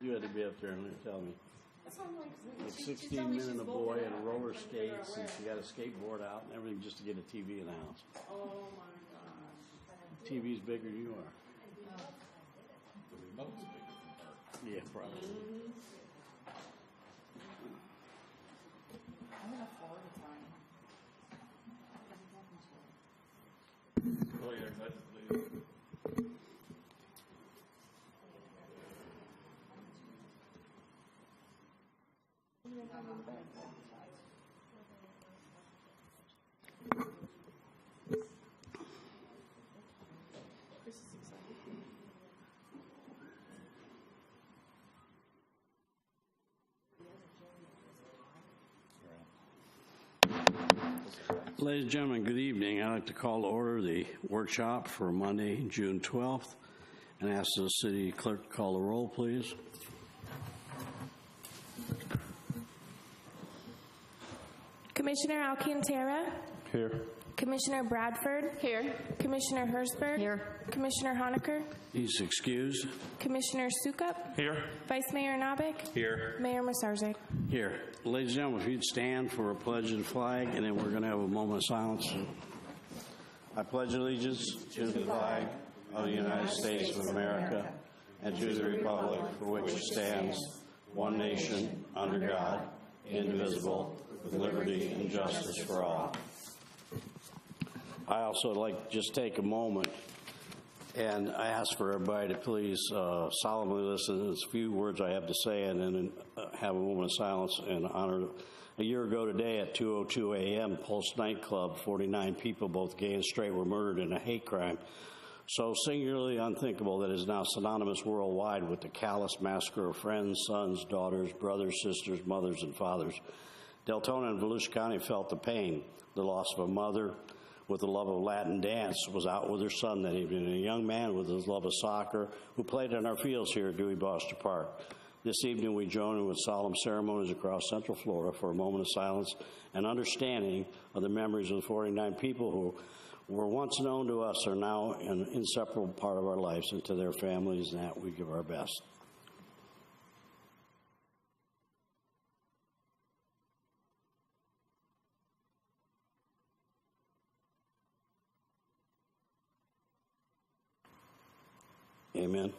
You had to be up there and tell me. Like 16 men and a boy and roller skates, and she got a skateboard out and everything just to get a TV in the house. Oh my gosh. TV's bigger than you are. The remote's bigger than her. Yeah, probably. I'm gonna forward it to Oh, yeah, that's the Chris is excited. Ladies and gentlemen, good evening. I'd like to call to order the workshop for Monday, June 12th, and ask the city clerk to call the roll, please. Commissioner Alcantara. Here. Commissioner Bradford. Here. Commissioner Hersberg. Here. Commissioner Honecker. He's excused. Commissioner Sukup. Here. Vice Mayor Nabik. Here. Mayor Masarzik. Here. Ladies and gentlemen, if you'd stand for a pledge of the flag, and then we're going to have a moment of silence. I pledge allegiance to the flag of the United States of America and to the republic for which it stands, one nation, under God, indivisible, with liberty and justice for all. I also would like to just take a moment and I ask for everybody to please solemnly listen to the few words I have to say, and then have a moment of silence in honor. A year ago today at 2:02 a.m., Pulse nightclub, 49 people, both gay and straight, were murdered in a hate crime so singularly unthinkable that it is now synonymous worldwide with the callous massacre of friends, sons, daughters, brothers, sisters, mothers, and fathers. Deltona and Volusia County felt the pain. The loss of a mother with the love of Latin dance was out with her son that evening, and a young man with his love of soccer who played in our fields here at Dewey Boster Park. This evening we join in with solemn ceremonies across Central Florida for a moment of silence and understanding of the memories of the 49 people who were once known to us, are now an inseparable part of our lives, and to their families, and that we give our best. Amen.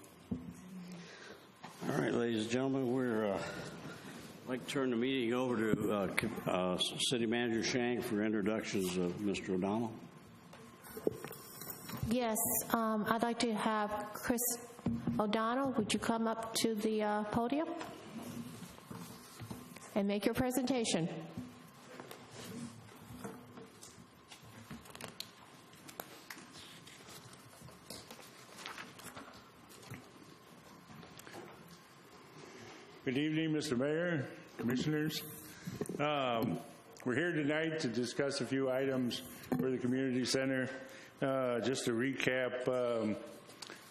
All right, ladies and gentlemen, I'd like to turn the meeting over to City Manager Shank for introductions of Mr. O'Donnell. Yes, I'd like to have Chris O'Donnell. Would you come up to the podium and make your presentation? Good evening, Mr. Mayor, Commissioners. We're here tonight to discuss a few items for the community center. Just to recap,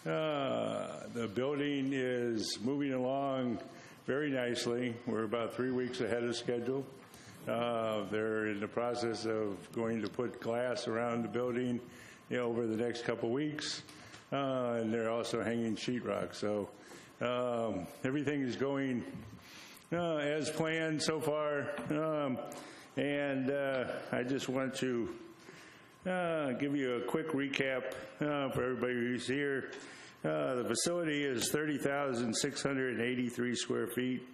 the building is moving along very nicely. We're about 3 weeks ahead of schedule. They're in the process of going to put glass around the building over the next couple weeks, and they're also hanging sheetrock. So everything is going as planned so far, and I just want to give you a quick recap for everybody who's here. The facility is 30,683 square feet.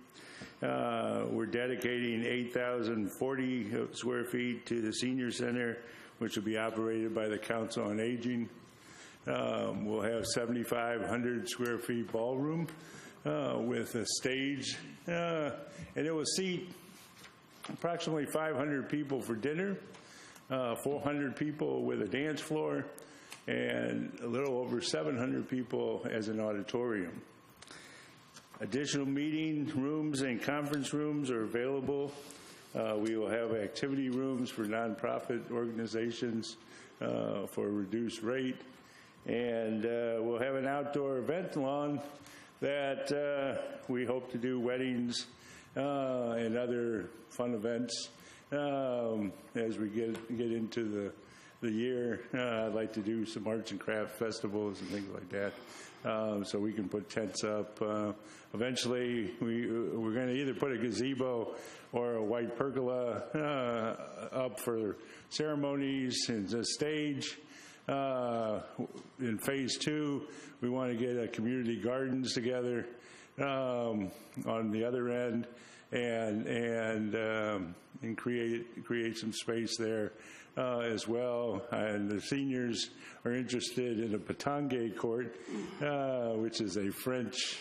We're dedicating 8,040 square feet to the senior center, which will be operated by the Council on Aging. We'll have 7,500 square feet ballroom with a stage, and it will seat approximately 500 people for dinner, 400 people with a dance floor, and a little over 700 people as an auditorium. Additional meeting rooms and conference rooms are available. We will have activity rooms for nonprofit organizations for a reduced rate. And we'll have an outdoor event lawn that we hope to do weddings and other fun events as we get into the year. I'd like to do some arts and craft festivals and things like that, so we can put tents up. Eventually, we're going to either put a gazebo or a white pergola up for ceremonies and the stage. In phase 2, we want to get a community gardens together on the other end and create some space there as well. And the seniors are interested in a petanque court, which is a French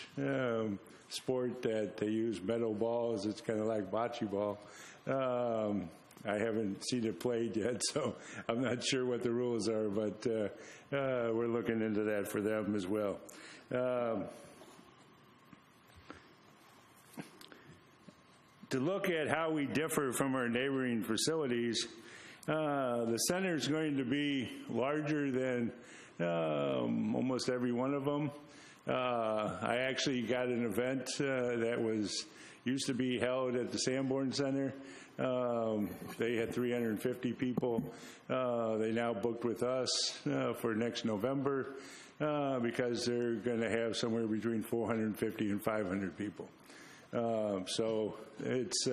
sport that they use metal balls. It's kind of like bocce ball. I haven't seen it played yet, so I'm not sure what the rules are, but we're looking into that for them as well. To look at how we differ from our neighboring facilities, the center is going to be larger than almost every one of them. I actually got an event that used to be held at the Sanborn Center. They had 350 people. They now booked with us for next November because they're going to have somewhere between 450 and 500 people. So it's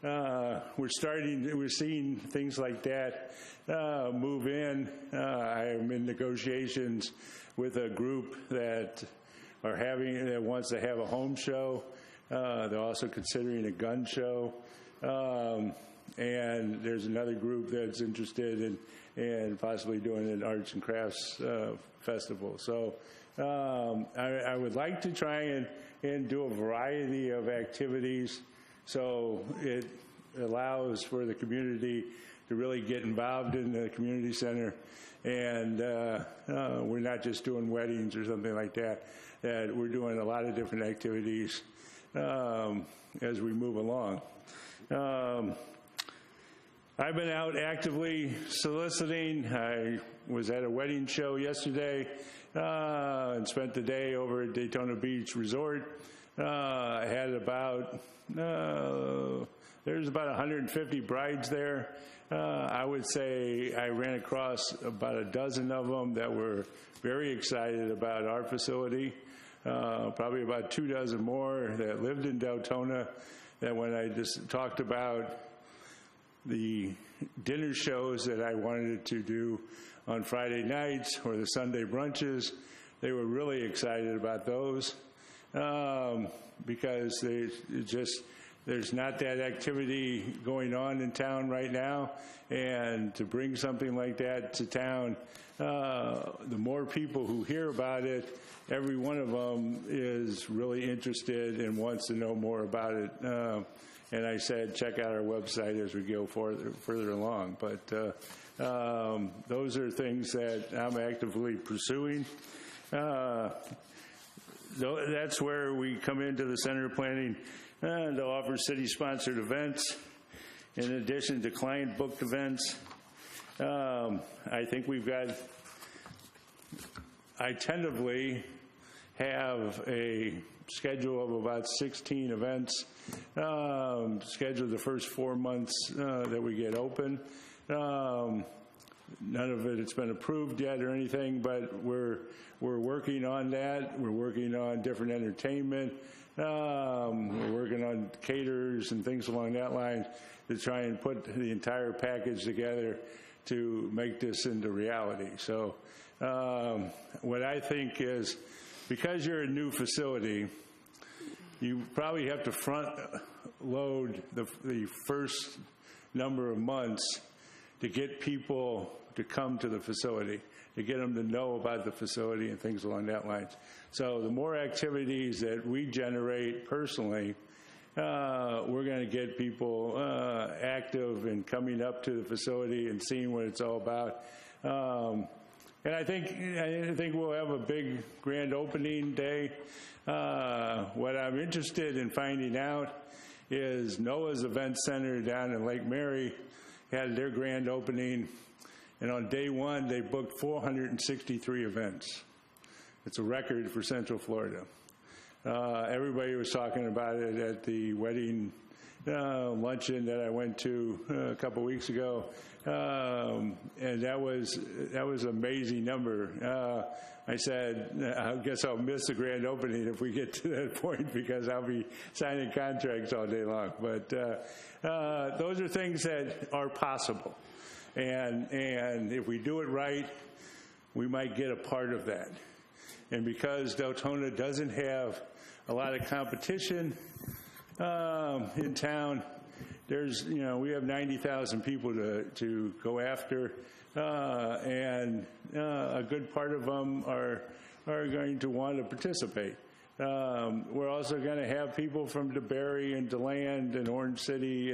we're seeing things like that move in. I am in negotiations with a group that wants to have a home show. They're also considering a gun show. And there's another group that's interested in possibly doing an arts and crafts festival. So I would like to try and do a variety of activities so it allows for the community to really get involved in the community center. And we're not just doing weddings or something like that, that we're doing a lot of different activities as we move along. I've been out actively soliciting. I was at a wedding show yesterday and spent the day over at Daytona Beach Resort. I had there's about 150 brides there. I would say I ran across about a dozen of them that were very excited about our facility. Probably about 2 dozen more that lived in Deltona, that when I just talked about the dinner shows that I wanted to do on Friday nights or the Sunday brunches, they were really excited about those because there's not that activity going on in town right now, and to bring something like that to town, the more people who hear about it, every one of them is really interested and wants to know more about it. And I said, check out our website as we go further along. But those are things that I'm actively pursuing. That's where we come into the Center of Planning to offer city-sponsored events in addition to client-booked events. I think I tentatively have a schedule of about 16 events scheduled the first 4 months that we get open. None of it's been approved yet or anything, but we're working on that. We're working on different entertainment. We're working on caterers and things along that line to try and put the entire package together to make this into reality. So what I think is, because you're a new facility, you probably have to front load the first number of months to get people to come to the facility, to get them to know about the facility and things along that lines. So the more activities that we generate personally, we're going to get people active and coming up to the facility and seeing what it's all about. And I think we'll have a big grand opening day. What I'm interested in finding out is Noah's Event Center down in Lake Mary had their grand opening, and on day one they booked 463 events. It's a record for Central Florida. Everybody was talking about it at the wedding luncheon that I went to a couple weeks ago, and that was an amazing number. I said, I guess I'll miss the grand opening if we get to that point because I'll be signing contracts all day long. But those are things that are possible, and if we do it right, we might get a part of that. And because Deltona doesn't have a lot of competition in town, there's, we have 90,000 people to go after, and a good part of them are going to want to participate. We're also going to have people from DeBerry and DeLand and Orange City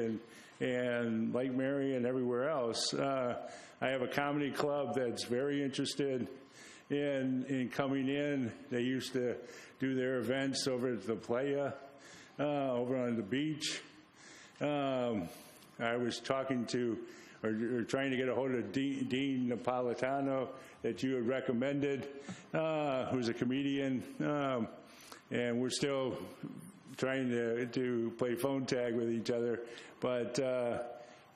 and Lake Mary and everywhere else. I have a comedy club that's very interested in coming in. They used to do their events over at the Playa, over on the beach. I was talking to, or trying to get a hold of Dean Napolitano that you had recommended, who's a comedian, and we're still trying to play phone tag with each other. But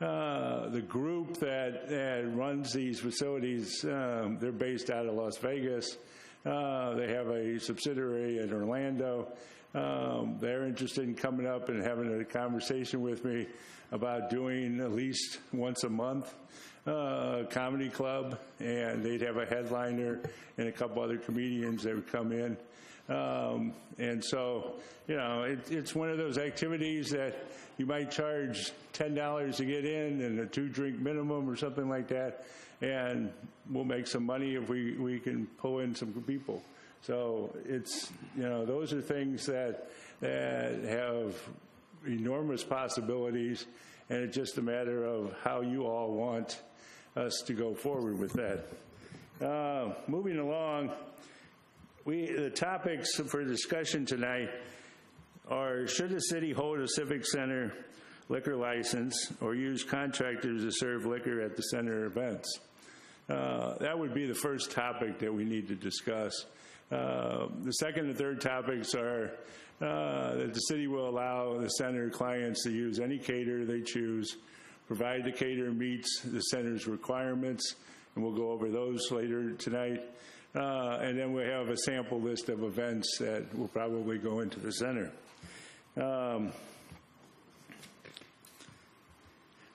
the group that runs these facilities, they're based out of Las Vegas. They have a subsidiary in Orlando. They're interested in coming up and having a conversation with me about doing at least once a month comedy club, and they'd have a headliner and a couple other comedians that would come in. And so, it's one of those activities that you might charge $10 to get in and a 2-drink minimum or something like that, and we'll make some money if we can pull in some people. So it's, those are things that have enormous possibilities, and it's just a matter of how you all want us to go forward with that. Moving along, the topics for discussion tonight are: should the city hold a civic center liquor license or use contractors to serve liquor at the center events? That would be the first topic that we need to discuss. The second and third topics are that the city will allow the center clients to use any caterer they choose, provided the caterer meets the center's requirements, and we'll go over those later tonight. And then we have a sample list of events that will probably go into the center.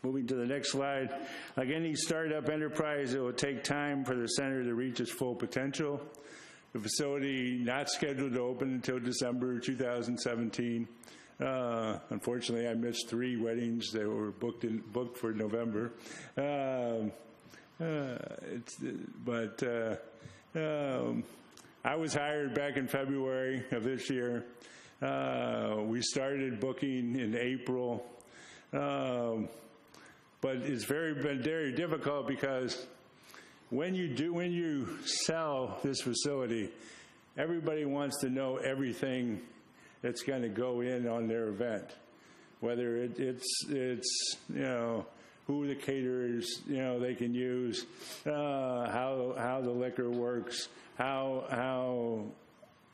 Moving to the next slide. Like any startup enterprise, it will take time for the center to reach its full potential. The facility not scheduled to open until December 2017. Unfortunately, I missed 3 weddings that were booked for November. I was hired back in February of this year. We started booking in April. But it's been very difficult because when you sell this facility, everybody wants to know everything that's going to go in on their event, whether it's who the caterers they can use, how the liquor works, how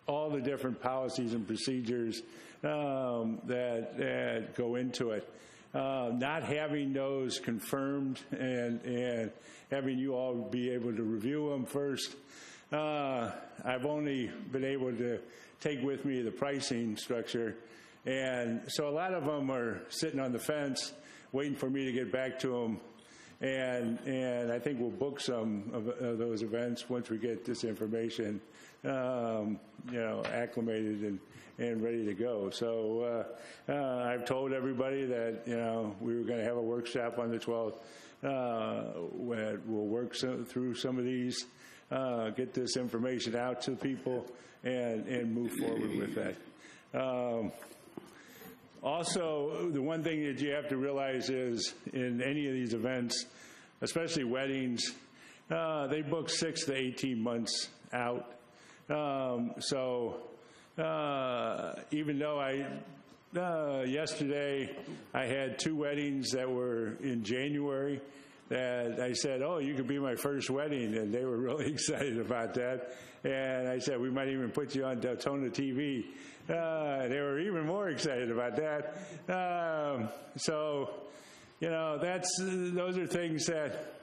all the different policies and procedures that go into it. Not having those confirmed and having you all be able to review them first. I've only been able to take with me the pricing structure, and so a lot of them are sitting on the fence waiting for me to get back to them, and I think we'll book some of those events once we get this information acclimated and ready to go. So I've told everybody that we were going to have a workshop on the 12th. We'll work through some of these, get this information out to people, and move forward with that. Also, the one thing that you have to realize is in any of these events, especially weddings, they book 6 to 18 months out. So even though yesterday I had 2 weddings that were in January that I said, oh, you could be my first wedding, and they were really excited about that. And I said, we might even put you on Deltona TV. They were even more excited about that. So, you know, those are things that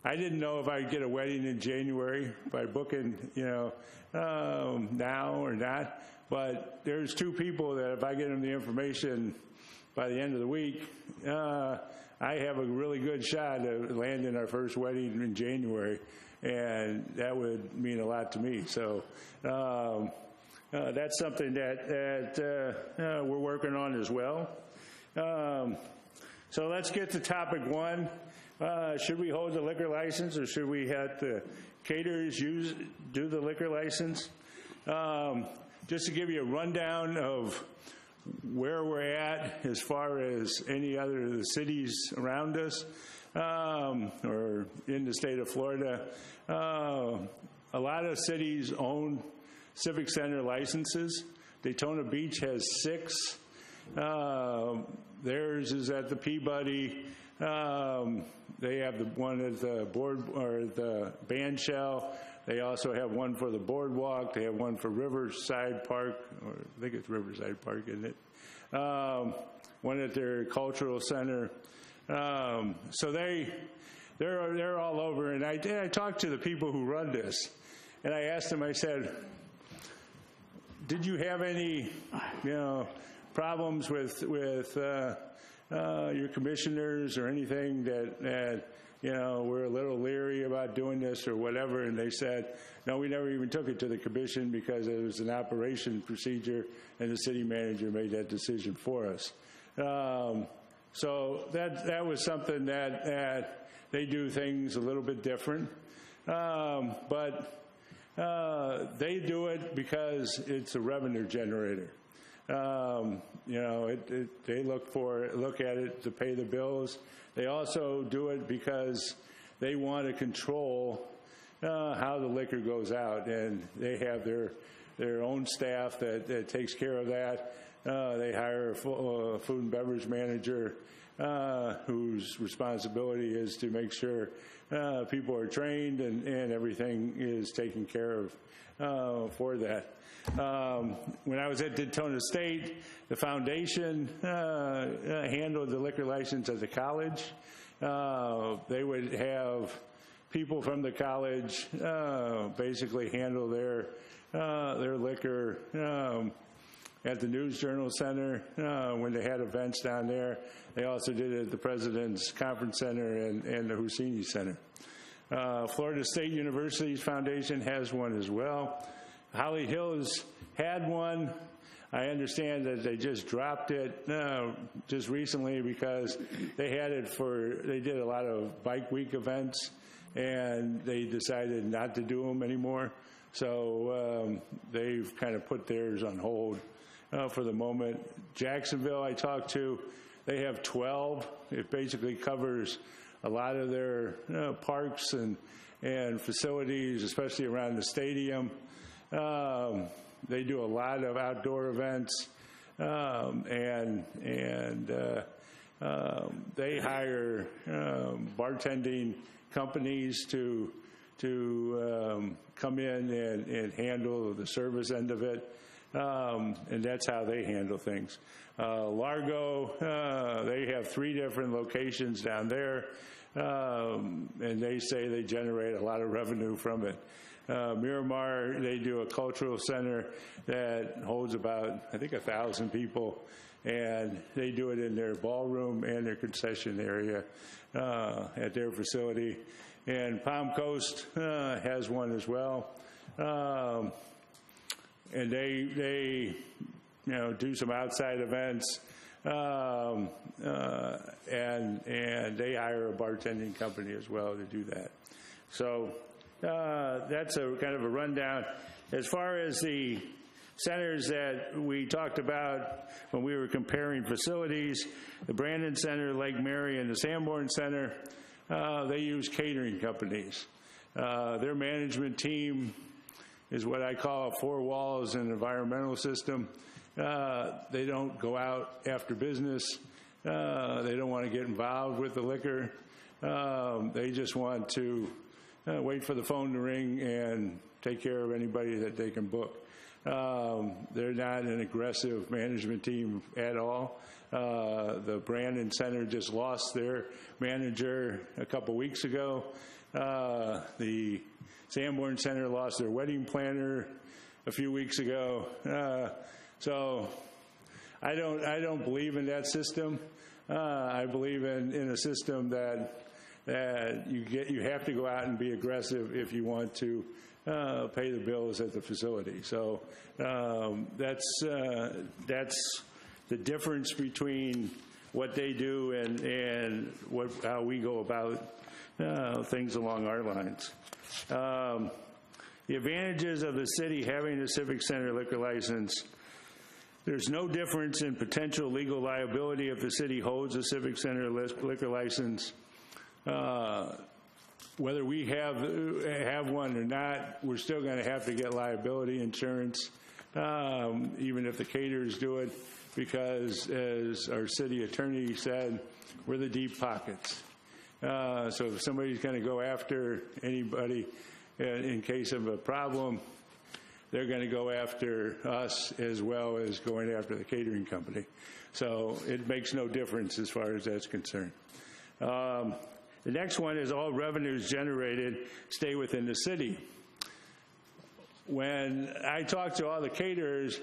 I didn't know if I'd get a wedding in January by booking, you know, now or not. But there's two people that if I get them the information by the end of the week, I have a really good shot of landing our first wedding in January, and that would mean a lot to me. So that's something that we're working on as well. So let's get to topic one. Should we hold the liquor license, or should we have the caterers do the liquor license? Just to give you a rundown of where we're at as far as any other of the cities around us, or in the state of Florida. A lot of cities own civic center licenses. Daytona Beach has 6. Theirs is at the Peabody. They have the one at the board or the band shell. They also have one for the boardwalk. They have one for Riverside Park, or I think it's Riverside Park, isn't it? One at their cultural center. So they're all over. And I talked to the people who run this, and I asked them. I said, "Did you have any, problems with your commissioners or anything that we're a little leery about doing this or whatever?" And they said, "No, we never even took it to the commission because it was an operation procedure, and the city manager made that decision for us." So that was something that they do things a little bit different, but they do it because it's a revenue generator. They look at it to pay the bills. They also do it because they want to control how the liquor goes out, and they have their own staff that takes care of that. They hire a food and beverage manager whose responsibility is to make sure people are trained and everything is taken care of for that. When I was at Deltona State, the foundation handled the liquor license at the college. They would have people from the college basically handle their liquor at the News Journal Center when they had events down there. They also did it at the President's Conference Center and the Husseini Center. Florida State University's foundation has one as well. Holly Hills had one. I understand that they just dropped it just recently because they did a lot of bike week events, and they decided not to do them anymore. So they've kind of put theirs on hold for the moment. Jacksonville, I talked to, they have 12. It basically covers a lot of their parks and facilities, especially around the stadium. They do a lot of outdoor events, and they hire bartending companies to come in and handle the service end of it, and that's how they handle things. Largo, they have 3 different locations down there, and they say they generate a lot of revenue from it. Miramar, they do a cultural center that holds about, I think, 1,000 people, and they do it in their ballroom and their concession area at their facility. And Palm Coast has one as well, and they do some outside events, and they hire a bartending company as well to do that. So that's a kind of a rundown. As far as the centers that we talked about when we were comparing facilities, the Brandon Center, Lake Mary, and the Sanborn Center, they use catering companies. Their management team is what I call 4 walls and environmental system. They don't go out after business. They don't want to get involved with the liquor. They just want to wait for the phone to ring and take care of anybody that they can book. They're not an aggressive management team at all. The Brandon Center just lost their manager a couple weeks ago. The Sanborn Center lost their wedding planner a few weeks ago. So I don't believe in that system. I believe in a system that you have to go out and be aggressive if you want to pay the bills at the facility. So that's the difference between what they do and how we go about things along our lines. The advantages of the city having a Civic Center liquor license: there's no difference in potential legal liability if the city holds a Civic Center liquor license. Whether we have one or not, we're still going to have to get liability insurance, even if the caterers do it, because, as our city attorney said, we're the deep pockets. So if somebody's going to go after anybody in case of a problem, they're going to go after us as well as going after the catering company. So it makes no difference as far as that's concerned. The next one is all revenues generated stay within the city. When I talk to all the caterers,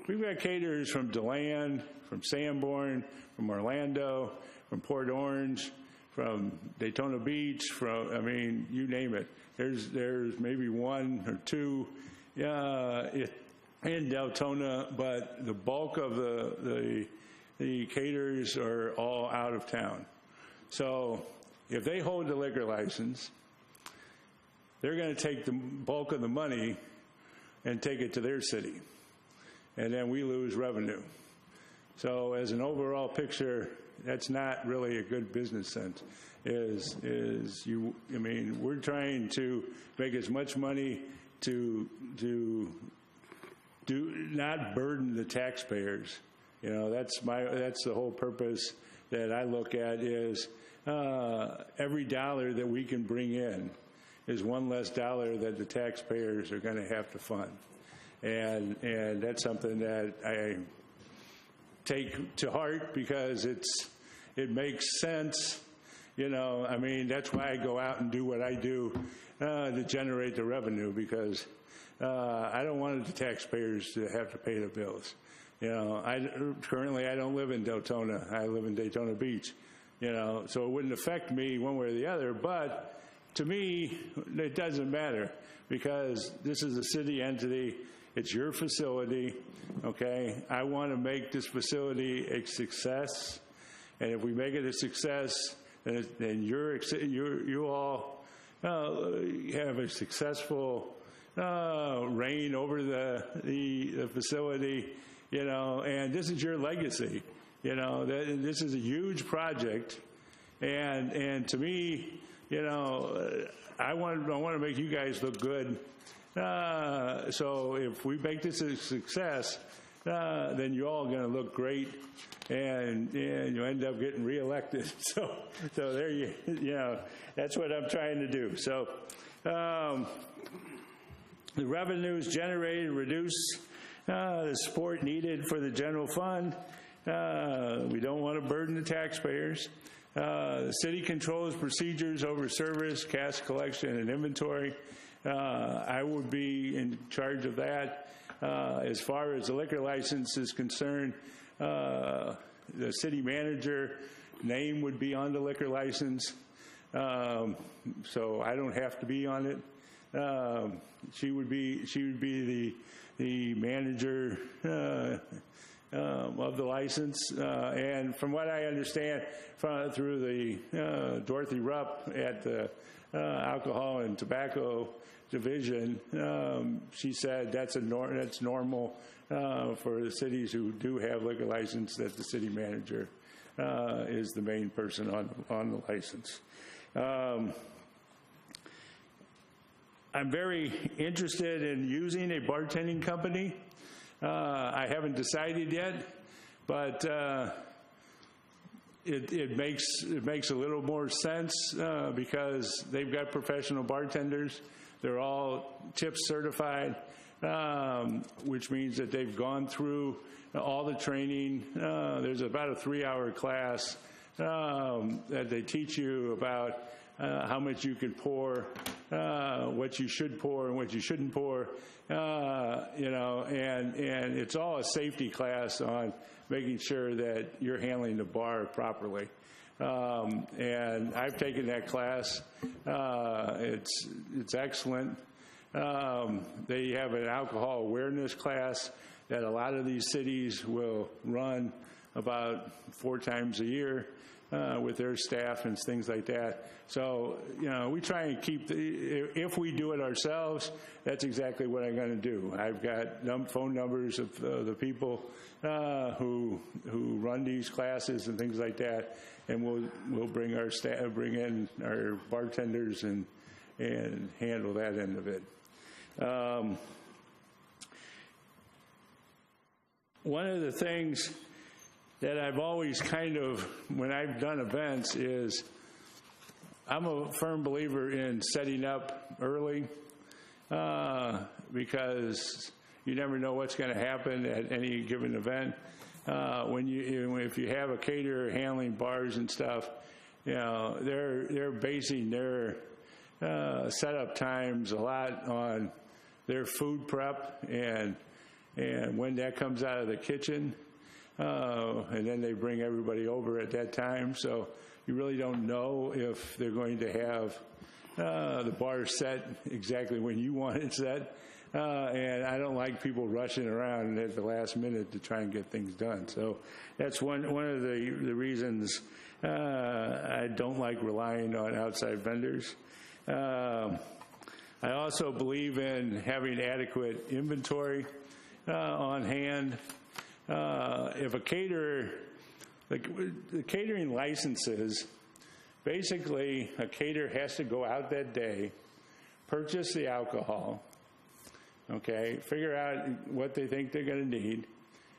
we've got caterers from DeLand, from Sanborn, from Orlando, from Port Orange, from Daytona Beach, you name it. There's maybe one or two in Deltona, but the bulk of the caterers are all out of town. So if they hold the liquor license, they're going to take the bulk of the money and take it to their city, and then we lose revenue. So as an overall picture, that's not really a good business sense. We're trying to make as much money to not burden the taxpayers. That's the whole purpose that I look at is every dollar that we can bring in is one less dollar that the taxpayers are going to have to fund. And that's something that I take to heart because it makes sense. That's why I go out and do what I do to generate the revenue, because I don't want the taxpayers to have to pay the bills. Currently I don't live in Deltona. I live in Daytona Beach. So it wouldn't affect me one way or the other, but to me, it doesn't matter because this is a city entity. It's your facility, okay? I want to make this facility a success, and if we make it a success, then you all have a successful reign over the facility, and this is your legacy. This is a huge project, and to me, I want to make you guys look good. So if we make this a success, then you're all going to look great, and you end up getting reelected. So there that's what I'm trying to do. So the revenues generated reduce the support needed for the general fund. We don't want to burden the taxpayers. The city controls procedures over service, cash collection, and inventory. I would be in charge of that. As far as the liquor license is concerned, the city manager name would be on the liquor license, so I don't have to be on it. She would be the manager of the license, and from what I understand through the Dorothy Rupp at the Alcohol and Tobacco Division, she said that's normal for the cities who do have liquor license, that the city manager is the main person on the license. I'm very interested in using a bartending company. I haven't decided yet, but it makes a little more sense because they've got professional bartenders. They're all tip certified, which means that they've gone through all the training. There's about a 3-hour class that they teach you about how much you can pour, what you should pour and what you shouldn't pour, and it's all a safety class on making sure that you're handling the bar properly. And I've taken that class. It's excellent. They have an alcohol awareness class that a lot of these cities will run about 4 times a year with their staff and things like that. So, we try and keep, if we do it ourselves, that's exactly what I'm going to do. I've got phone numbers of the people who run these classes and things like that, and we'll bring our staff, bring in our bartenders and handle that end of it. One of the things that I've always when I've done events is I'm a firm believer in setting up early because you never know what's going to happen at any given event. If you have a caterer handling bars and stuff, they're basing their setup times a lot on their food prep and when that comes out of the kitchen. And then they bring everybody over at that time. So you really don't know if they're going to have the bar set exactly when you want it set. And I don't like people rushing around at the last minute to try and get things done. So that's one of the reasons I don't like relying on outside vendors. I also believe in having adequate inventory on hand. If a caterer, the catering licenses, basically a caterer has to go out that day, purchase the alcohol, figure out what they think they're going to need,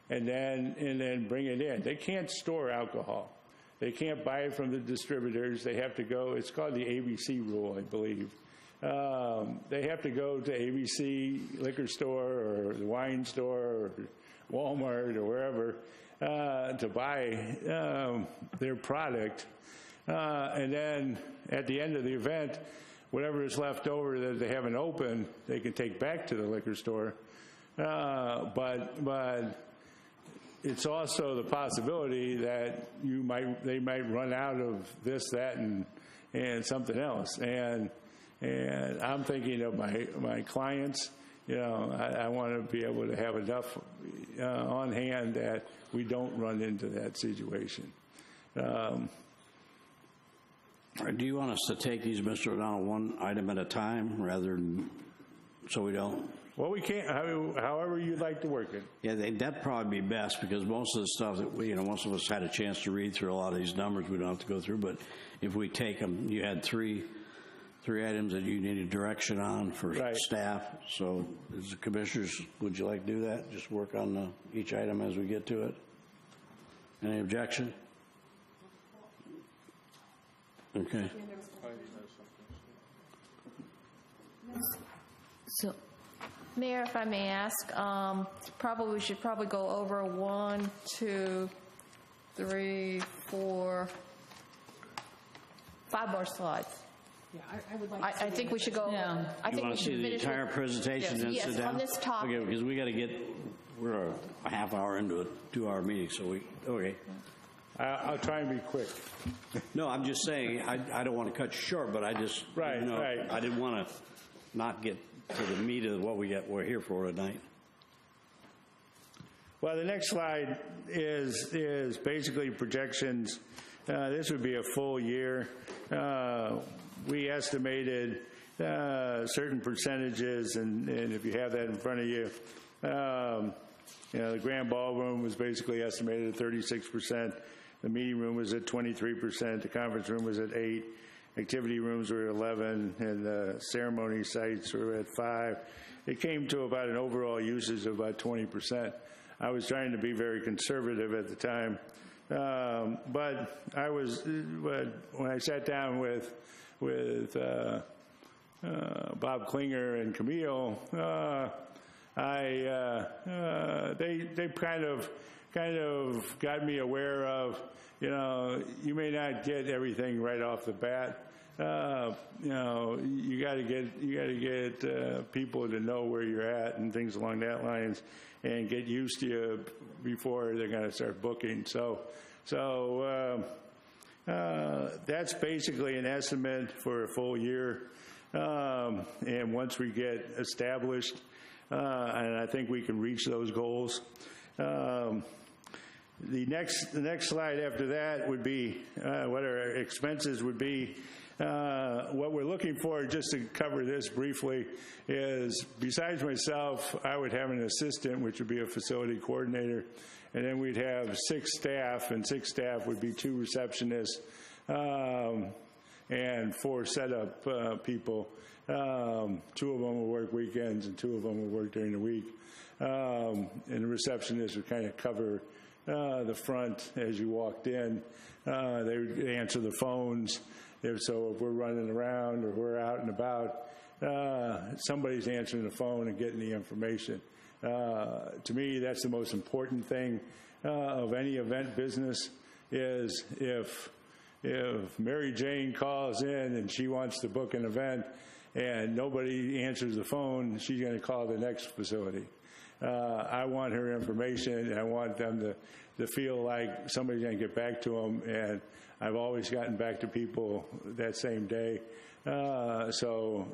and then bring it in. They can't store alcohol. They can't buy it from the distributors. They have to go, it's called the ABC rule, I believe. They have to go to ABC liquor store or the wine store or Walmart or wherever to buy their product. And then at the end of the event, whatever is left over that they haven't opened, they can take back to the liquor store. But it's also the possibility that they might run out of this, that, and something else. And I'm thinking of my clients. I want to be able to have enough on hand that we don't run into that situation. Do you want us to take these, Mr. O'Donnell, one item at a time rather than so we don't? Well, we can't, however you'd like to work it. Yeah, that'd probably be best because most of the stuff that most of us had a chance to read through a lot of these numbers we don't have to go through, but if we take them, you had three items that you needed direction on for staff. So as the commissioners, would you like to do that? Just work on each item as we get to it. Any objection? Okay. So, Mayor, if I may ask, we should probably go over 1, 2, 3, 4, 5 more slides. Yeah, I would like to I think we should go. Yeah. I You think want we to should see the finish entire with- presentation and yes, sit down? on this topic. Okay, because we got to we're a half hour into a 2-hour meeting, so okay. I'll try and be quick. No, I'm just saying, I don't want to cut you short, but I just, Right. I didn't want to not get to the meat of what we're here for tonight. Well, the next slide is basically projections. This would be a full year. We estimated certain percentages, and if you have that in front of you, the grand ballroom was basically estimated at 36%. The meeting room was at 23%. The conference room was at 8%. Activity rooms were at 11%, and the ceremony sites were at 5%. It came to about an overall usage of about 20%. I was trying to be very conservative at the time But when I sat down with Bob Klinger and Camille, they kind of got me aware of, you may not get everything right off the bat. You got to get people to know where you're at and things along that lines, and get used to you before they're going to start booking. So that's basically an estimate for a full year. And once we get established, and I think we can reach those goals. The next slide after that would be what our expenses would be. What we're looking for, just to cover this briefly, is besides myself, I would have an assistant, which would be a facility coordinator, and then we'd have 6 staff, and 6 staff would be 2 receptionists and 4 setup people. 2 of them will work weekends, and 2 of them will work during the week. And the receptionist would kind of cover the front as you walked in. They would answer the phones. So if we're running around or we're out and about, somebody's answering the phone and getting the information. To me, that's the most important thing of any event business, is if Mary Jane calls in and she wants to book an event and nobody answers the phone, she's going to call the next facility. I want her information, and I want them to feel like somebody's going to get back to them, and I've always gotten back to people that same day. So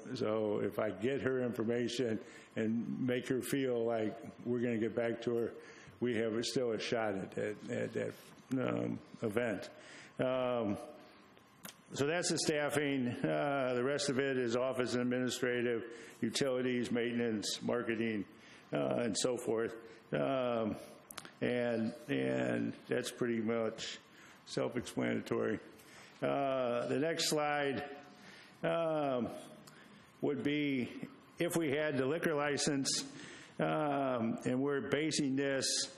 if I get her information and make her feel like we're going to get back to her, we have still a shot at that event. So that's the staffing. The rest of it is office and administrative, utilities, maintenance, marketing, and so forth. And that's pretty much self-explanatory. The next slide would be if we had the liquor license, and we're basing this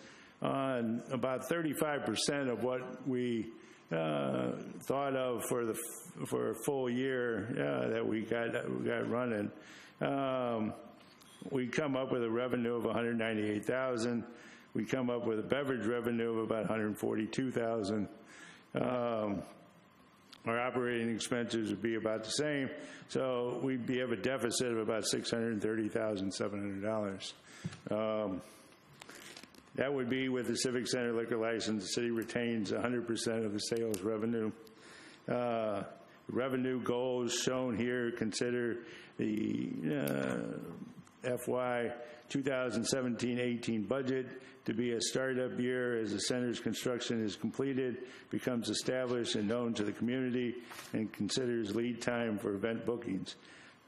on about 35% of what we thought of for a full year that we got running. We come up with a revenue of $198,000. We come up with a beverage revenue of about $142,000. Our operating expenses would be about the same, so we'd have a deficit of about $630,700. That would be with the Civic Center liquor license. The city retains 100% of the sales revenue. Revenue goals shown here consider the FY 2017-18 budget to be a startup year as the center's construction is completed, becomes established and known to the community, and considers lead time for event bookings.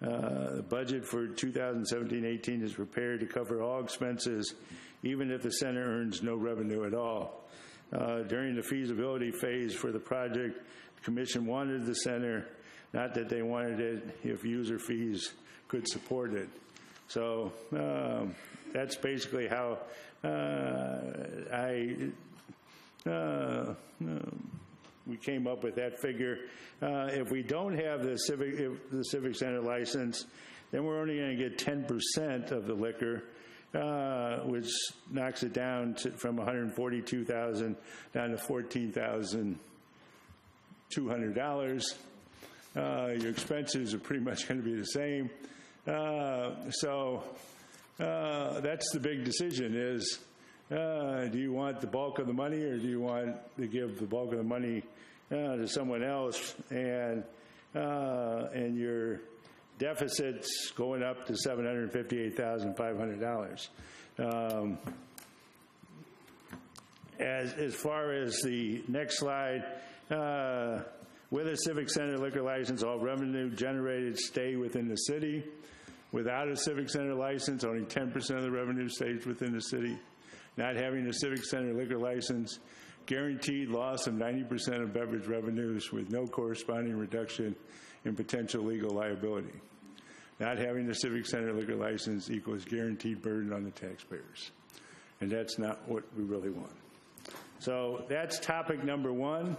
The budget for 2017-18 is prepared to cover all expenses, even if the center earns no revenue at all. During the feasibility phase for the project, the commission wanted the center, not that they wanted it if user fees could support it. So that's basically how we came up with that figure. If we don't have the Civic Center license, then we're only going to get 10% of the liquor, which knocks it down from $142,000 down to $14,200. Your expenses are pretty much going to be the same. So that's the big decision is, do you want the bulk of the money, or do you want to give the bulk of the money to someone else, and your deficit's going up to $758,500. As far as the next slide, with a Civic Center liquor license, all revenue generated stay within the city. Without a Civic Center license, only 10% of the revenue stays within the city. Not having a Civic Center liquor license, guaranteed loss of 90% of beverage revenues with no corresponding reduction in potential legal liability. Not having a Civic Center liquor license equals guaranteed burden on the taxpayers. And that's not what we really want. So that's topic number one.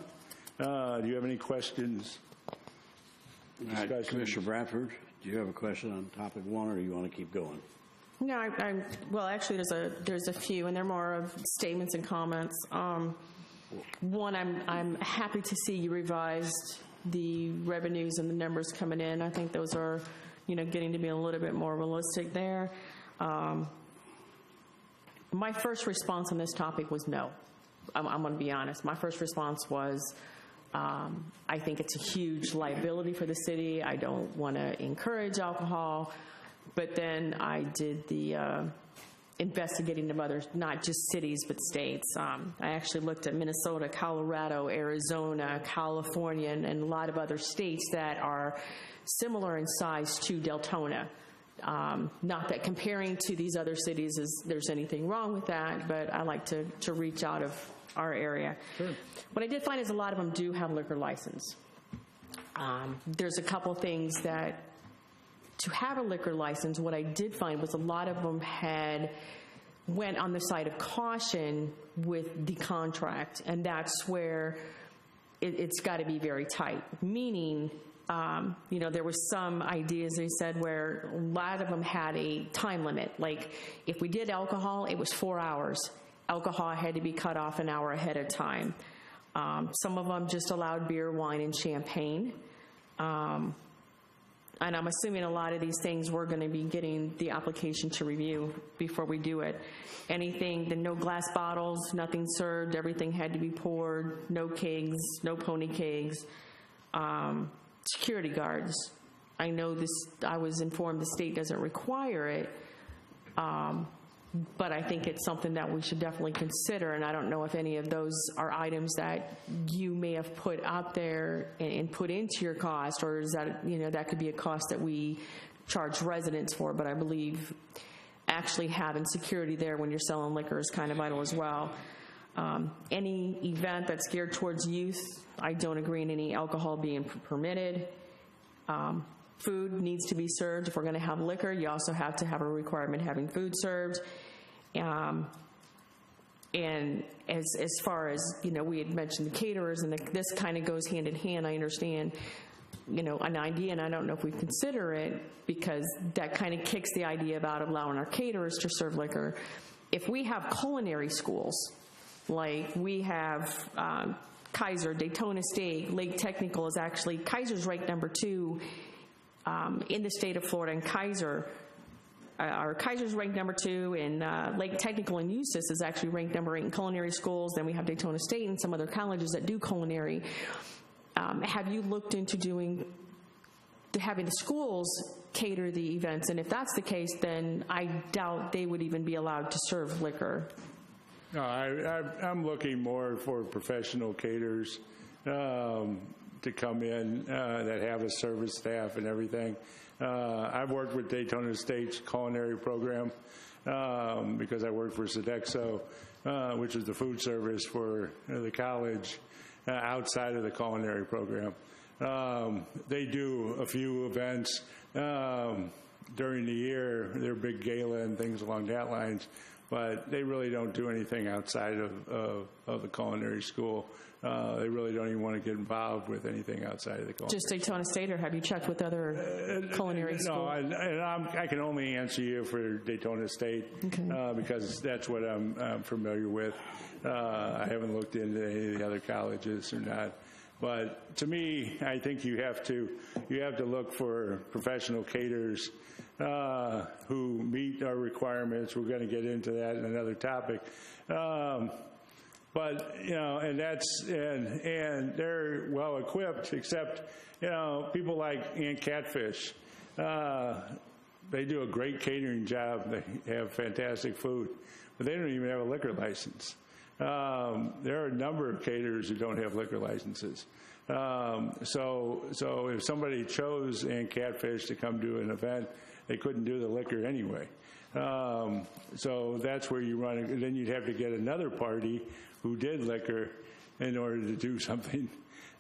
Do you have any questions? All right, Commissioner Bradford, do you have a question on topic one, or do you want to keep going? No, well, actually, there's a few, and they're more of statements and comments. One, I'm happy to see you revised the revenues and the numbers coming in. I think those are, getting to be a little bit more realistic there. My first response on this topic was no. I'm going to be honest. My first response was, I think it's a huge liability for the city. I don't want to encourage alcohol. But then I did the investigating of others, not just cities, but states. I actually looked at Minnesota, Colorado, Arizona, California, and a lot of other states that are similar in size to Deltona. Not that comparing to these other cities there's anything wrong with that, but I like to reach out of our area. Sure. What I did find is a lot of them do have liquor license. There's a couple things that, to have a liquor license, what I did find was a lot of them went on the side of caution with the contract, and that's where it's got to be very tight. Meaning, there was some ideas they said where a lot of them had a time limit. Like if we did alcohol, it was 4 hours. Alcohol had to be cut off an hour ahead of time. Some of them just allowed beer, wine, and champagne. And I'm assuming a lot of these things we're going to be getting the application to review before we do it. No glass bottles, nothing served, everything had to be poured, no kegs, no pony kegs. Security guards. I know I was informed the state doesn't require it, but I think it's something that we should definitely consider, and I don't know if any of those are items that you may have put out there and put into your cost, or is that, that could be a cost that we charge residents for, but I believe actually having security there when you're selling liquor is kind of vital as well. Any event that's geared towards youth, I don't agree in any alcohol being permitted. Food needs to be served. If we're going to have liquor, you also have to have a requirement having food served. And as far as, we had mentioned the caterers, and this kind of goes hand in hand. I understand, an idea, and I don't know if we consider it, because that kind of kicks the idea about allowing our caterers to serve liquor. If we have culinary schools, like we have Kaiser, Deltona State, Lake Technical is actually, Kaiser's ranked number 2 in the state of Florida, and Kaiser's ranked number 2, and Lake Technical in Eustis is actually ranked number 8 in culinary schools. Then we have Deltona State and some other colleges that do culinary. Have you looked into having the schools cater the events? And if that's the case, then I doubt they would even be allowed to serve liquor. No, I'm looking more for professional caterers to come in that have a service staff and everything. I've worked with Deltona State's culinary program because I worked for Sodexo, which is the food service for the college outside of the culinary program. They do a few events during the year, their big gala and things along that lines, but they really don't do anything outside of the culinary school. They really don't even want to get involved with anything outside of the culinary. Just Deltona State, or have you checked with other culinary schools? No, I can only answer you for Deltona State, okay, because that's what I'm familiar with. I haven't looked into any of the other colleges or not. But to me, I think you have to look for professional caterers who meet our requirements. We're going to get into that in another topic. But and they're well equipped, except people like Aunt Catfish. They do a great catering job. They have fantastic food, but they don't even have a liquor license. There are a number of caterers who don't have liquor licenses. So if somebody chose Aunt Catfish to come do an event, they couldn't do the liquor anyway. So that's where you run it. And then you'd have to get another party who did liquor in order to do something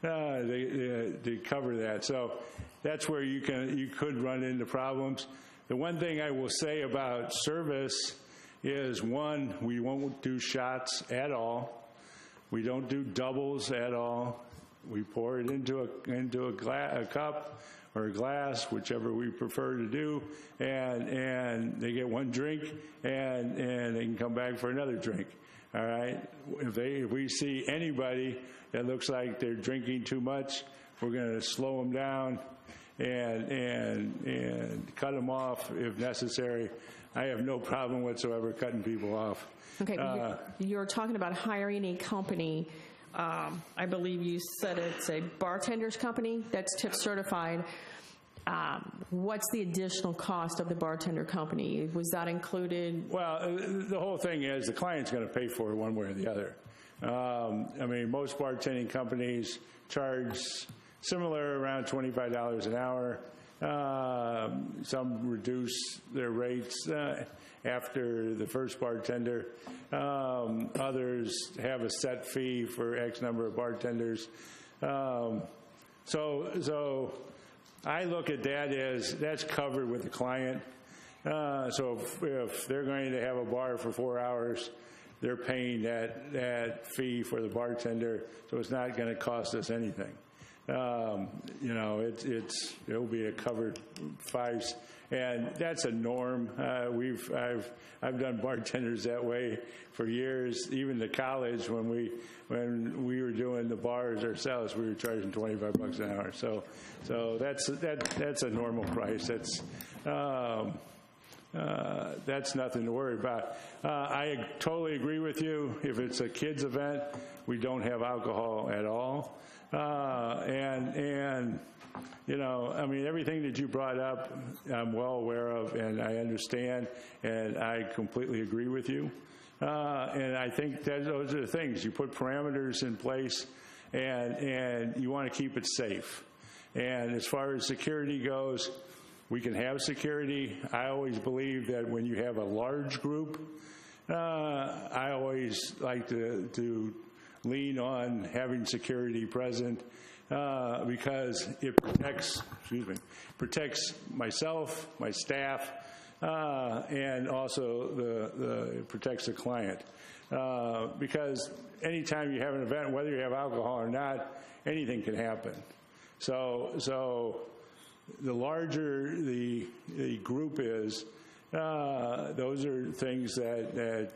to cover that. So that's where you could run into problems. The one thing I will say about service is, one, we won't do shots at all. We don't do doubles at all. We pour it into a cup or a glass, whichever we prefer to do, and they get one drink, and they can come back for another drink. All right. If we see anybody that looks like they're drinking too much, we're going to slow them down and cut them off if necessary. I have no problem whatsoever cutting people off. Okay, you're talking about hiring a company. I believe you said it's a bartender's company that's tip certified. What's the additional cost of the bartender company? Was that included? Well, the whole thing is the client's going to pay for it one way or the other. I mean, most bartending companies charge similar, around $25 an hour. Some reduce their rates after the first bartender. Others have a set fee for X number of bartenders. So I look at that as that's covered with the client. So if they're going to have a bar for 4 hours, they're paying that fee for the bartender, so it's not going to cost us anything. It'll be a covered fives, and that's a norm. I've done bartenders that way for years. Even to college, when we were doing the bars ourselves, we were charging $25 an hour. So that's a normal price. That's nothing to worry about. I totally agree with you. If it's a kids event, we don't have alcohol at all. I mean, everything that you brought up, I'm well aware of, and I understand, and I completely agree with you. And I think that those are the things. You put parameters in place, and you want to keep it safe. And as far as security goes, we can have security. I always believe that when you have a large group, I always like to lean on having security present because it protects myself, my staff, and also it protects the client. Because anytime you have an event, whether you have alcohol or not, anything can happen. So the larger the group is, those are things that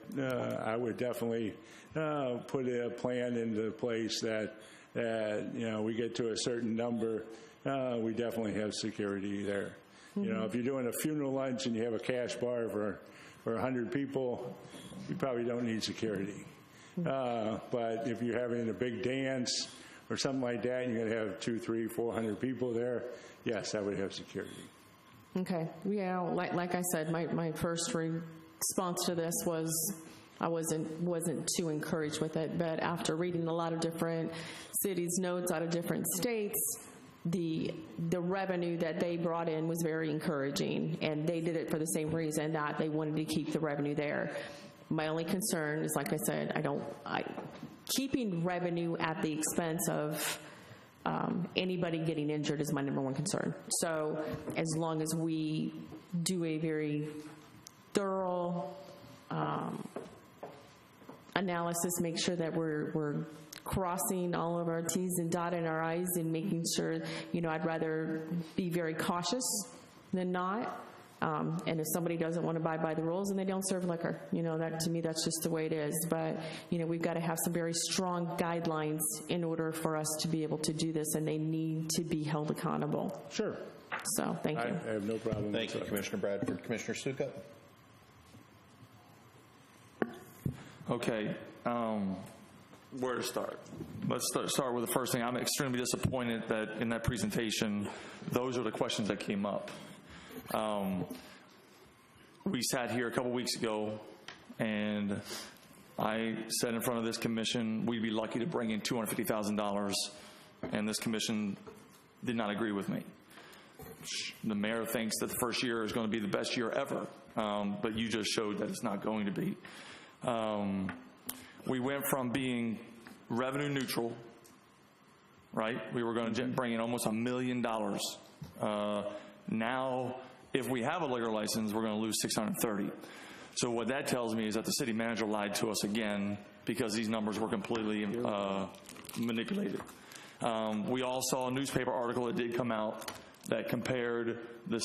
I would definitely put a plan into place that we get to a certain number, we definitely have security there. Mm-hmm. If you're doing a funeral lunch and you have a cash bar for 100 people, you probably don't need security. Mm-hmm. But if you're having a big dance or something like that, and you're going to have 200, 300, 400 people there, yes, I would have security. Okay. Yeah, like I said, my first response to this was I wasn't too encouraged with it, but after reading a lot of different cities' notes out of different states, the revenue that they brought in was very encouraging, and they did it for the same reason, that they wanted to keep the revenue there. My only concern is, like I said, keeping revenue at the expense of anybody getting injured is my number one concern. So as long as we do a very thorough analysis, make sure that we're crossing all of our T's and dotting our I's and making sure, I'd rather be very cautious than not. And if somebody doesn't want to abide by the rules and they don't serve liquor, that to me, that's just the way it is. But, we've got to have some very strong guidelines in order for us to be able to do this, and they need to be held accountable. Sure. So, thank you. I have no problem. Thank you, Commissioner Bradford. Commissioner Sukup? Okay. Where to start? Let's start with the first thing. I'm extremely disappointed that in that presentation, those are the questions that came up. We sat here a couple weeks ago, and I said in front of this commission we'd be lucky to bring in $250,000, and this commission did not agree with me. The mayor thinks that the first year is going to be the best year ever, but you just showed that it's not going to be. We went from being revenue neutral, right? We were going to bring in almost $1 million. Now, if we have a liquor license, we're going to lose $630,000. So what that tells me is that the city manager lied to us again, because these numbers were completely manipulated. We all saw a newspaper article that did come out that compared this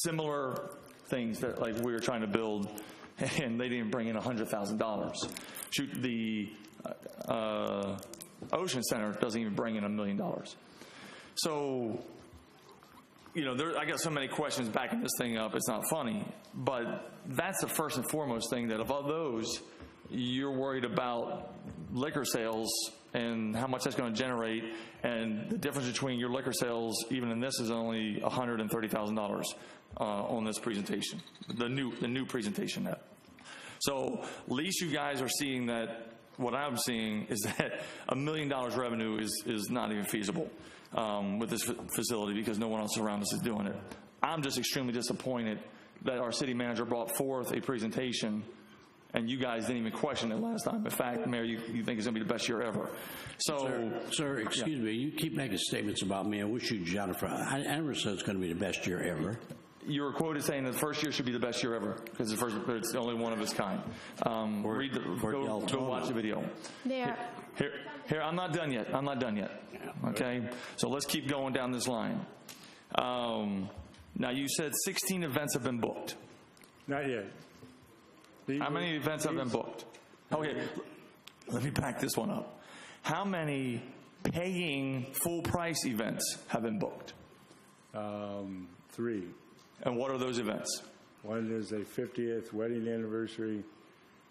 similar things that like we were trying to build, and they didn't bring in $100,000. Shoot, the Ocean Center doesn't even bring in $1 million. So, you know, I got so many questions backing this thing up, it's not funny. But that's the first and foremost thing, that of all those, you're worried about liquor sales and how much that's going to generate, and the difference between your liquor sales, even in this, is only $130,000 on this presentation, the new presentation net. So at least you guys are seeing that. What I'm seeing is that $1 million revenue is not even feasible with this facility, because no one else around us is doing it. I'm just extremely disappointed that our city manager brought forth a presentation and you guys didn't even question it last time. In fact, Mayor, you think it's going to be the best year ever. So, Sir, excuse me. You keep making statements about me. I wish you'd jot it. I never said it's going to be the best year ever. you were quoted saying that the first year should be the best year ever because it's the only one of its kind. Go watch the video. There. Here, I'm not done yet. Okay, so let's keep going down this line. Now you said 16 events have been booked. Not yet. How many events have been booked? Okay, let me back this one up. How many paying full price events have been booked? 3. And what are those events? One is a 50th wedding anniversary,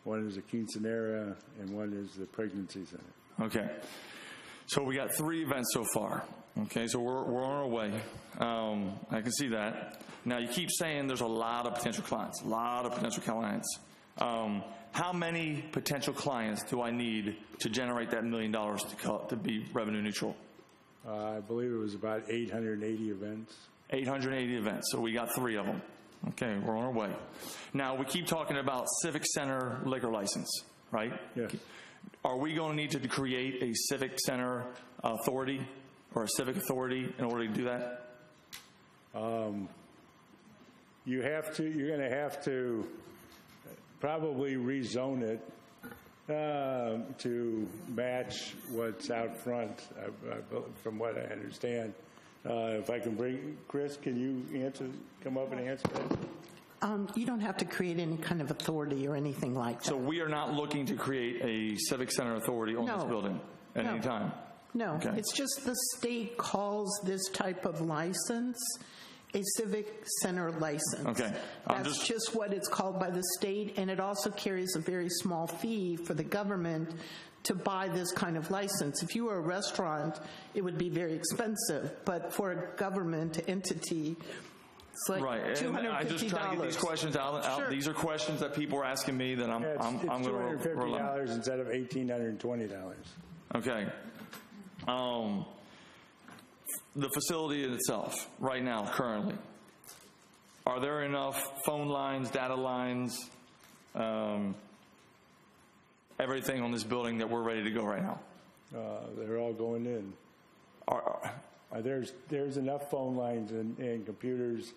one is a quinceanera, and one is the pregnancy center. Okay. So we got 3 events so far. Okay, so we're on our way. I can see that. Now you keep saying there's a lot of potential clients, how many potential clients do I need to generate that $1 million to be revenue neutral? I believe it was about 880 events. 880 events. So we got 3 of them. Okay, we're on our way. Now we keep talking about Civic Center liquor license, right? Yes. Are we going to need to create a Civic Center authority or a civic authority in order to do that? You're going to have to probably rezone it to match what's out front, from what I understand. If I can bring Chris, can you come up and answer that? You don't have to create any kind of authority or anything like that. So we are not looking to create a Civic Center authority on this building at any time? No, Okay. it's just the state calls this type of license a civic center license. Okay. That's just what it's called by the state, and it also carries a very small fee for the government to buy this kind of license. If you were a restaurant, it would be very expensive, but for a government entity, it's like Right, and $250. I just try to get these questions out. Sure. These are questions that people are asking me that I'm going to $250 instead of $1,820. Okay. The facility in itself, right now, currently, are there enough phone lines, data lines, everything on this building that we're ready to go right now? They're all going in. There's enough phone lines and computers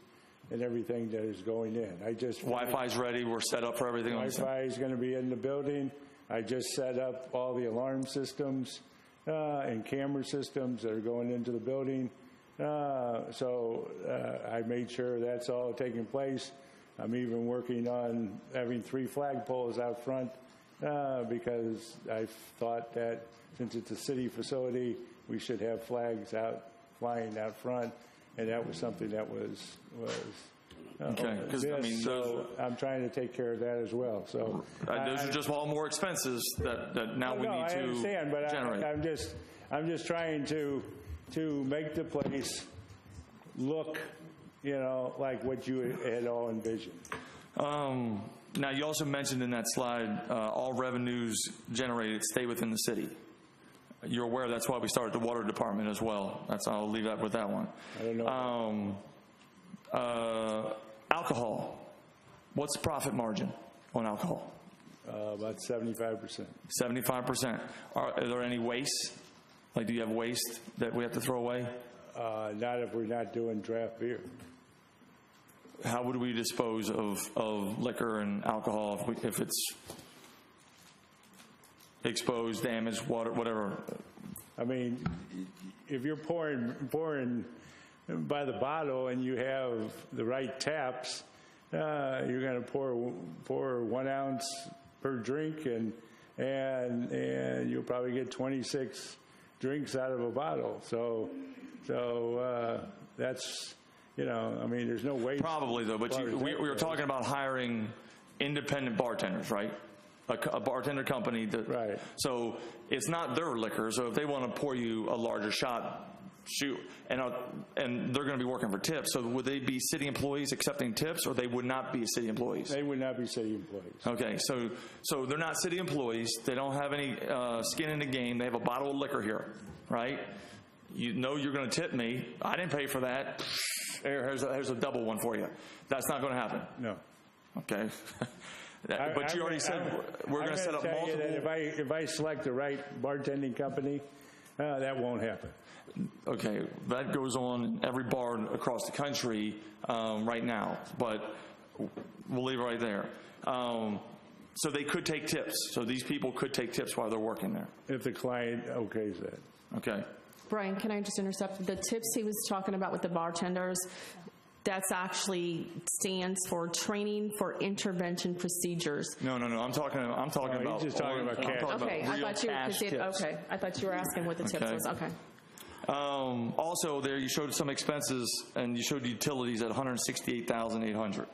and everything that is going in. Wi-Fi's ready. We're set up for everything on this. Wi-Fi is going to be in the building. I just set up all the alarm systems and camera systems that are going into the building. So I made sure that's all taking place. I'm even working on having 3 flagpoles out front because I thought that since it's a city facility, we should have flags flying out front, and that was something that was Okay, because I mean, I'm trying to take care of that as well. So those are just all more expenses that now we need to I understand, but generate. I'm just trying to make the place look, like what you had all envisioned. Now, you also mentioned in that slide all revenues generated stay within the city. You're aware that's why we started the water department as well. I'll leave that with that one. I don't know. Alcohol. What's the profit margin on alcohol? About 75%. 75%. Are there any waste? Like, do you have waste that we have to throw away? Not if we're not doing draft beer. How would we dispose of liquor and alcohol if it's exposed, damaged, water, whatever. I mean, if you're pouring by the bottle and you have the right taps, you're going to pour 1 ounce per drink, and you'll probably get 26 drinks out of a bottle. So that's, I mean, there's no way. Probably, though, but we were talking about hiring independent bartenders, right? A bartender company. Right. So it's not their liquor. So if they want to pour you a larger shot, shoot, and they're going to be working for tips. So would they be city employees accepting tips, or they would not be city employees? They would not be city employees. Okay, so they're not city employees. They don't have any skin in the game. They have a bottle of liquor here, right? You know you're going to tip me. I didn't pay for that. Here's a double one for you. That's not going to happen. No. Okay. But you already said we're going to set up multiple. That if I select the right bartending company, that won't happen. Okay, that goes on in every bar across the country right now, but we'll leave it right there. So they could take tips. So these people could take tips while they're working there. If the client okays that. Okay. Brian, can I just intercept? The tips he was talking about with the bartenders, that's actually stands for Training for Intervention Procedures. No. I'm talking about. He's just talking about cash. Okay, I thought you I thought you were asking what the tips Okay. was. Okay. Also, there you showed some expenses, and you showed utilities at $168,800.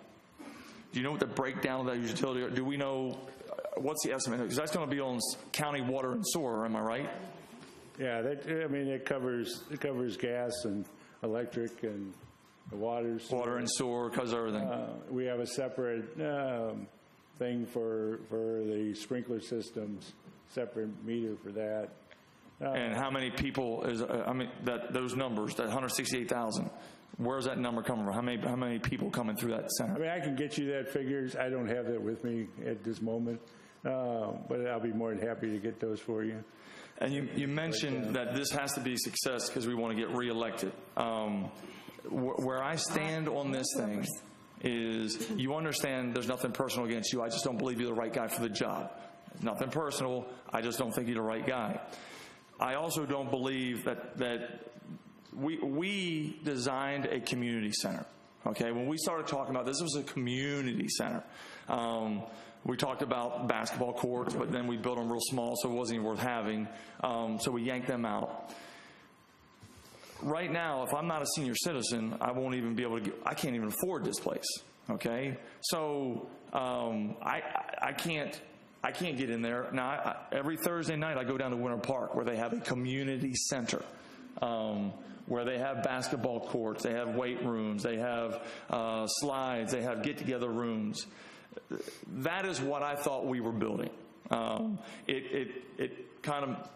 Do you know what the breakdown of that utility? Do we know what's the estimate? Because that's going to be on county water and sewer. Am I right? Yeah, it covers gas and electric and the water and sewer, because of everything. We have a separate thing for the sprinkler systems, separate meter for that. And how many people those numbers, that 168,000, where's that number coming from? How many people coming through that center? I mean, I can get you that figures. I don't have that with me at this moment, but I'll be more than happy to get those for you. And you mentioned that this has to be a success because we want to get reelected. Where I stand on this thing is, you understand there's nothing personal against you. I just don't believe you're the right guy for the job. Nothing personal. I just don't think you're the right guy. I also don't believe that we designed a community center. Okay, when we started talking about this was a community center. We talked about basketball courts, but then we built them real small, so it wasn't even worth having. So we yanked them out. Right now, if I'm not a senior citizen, I won't even be able to I can't even afford this place. Okay, so I can't get in there. Now, every Thursday night I go down to Winter Park where they have a community center, where they have basketball courts, they have weight rooms, they have slides, they have get-together rooms. That is what I thought we were building. It kind of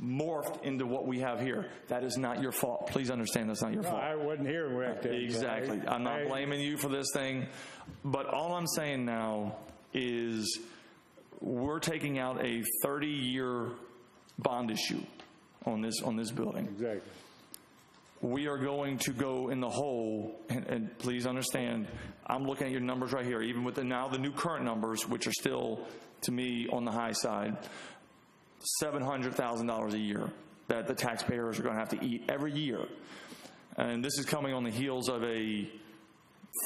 morphed into what we have here. That is not your fault. Please understand that's not your fault. I wasn't here back then. Exactly. I'm not blaming you for this thing. But all I'm saying now is we're taking out a 30-year bond issue on this building. Exactly. We are going to go in the hole, and please understand, I'm looking at your numbers right here, even with the new current numbers, which are still, to me, on the high side, $700,000 a year that the taxpayers are going to have to eat every year. And this is coming on the heels of a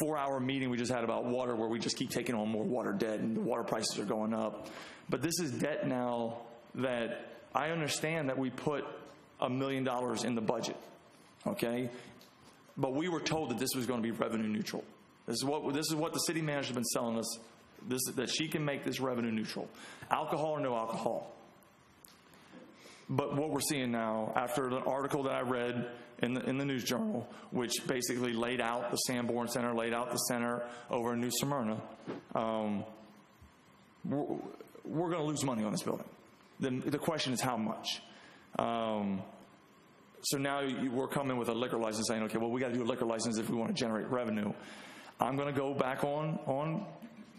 4-hour meeting we just had about water, where we just keep taking on more water debt and the water prices are going up. But this is debt now that I understand that we put $1 million in the budget, okay? But we were told that this was going to be revenue neutral. This is what the city manager has been selling us, that she can make this revenue neutral. Alcohol or no alcohol. But what we're seeing now, after an article that I read in the News Journal, which basically laid out the Sanborn Center, laid out the center over in New Smyrna, we're going to lose money on this building. The question is how much. So now we're coming with a liquor license saying, okay, well, we got to do a liquor license if we want to generate revenue. I'm going to go back on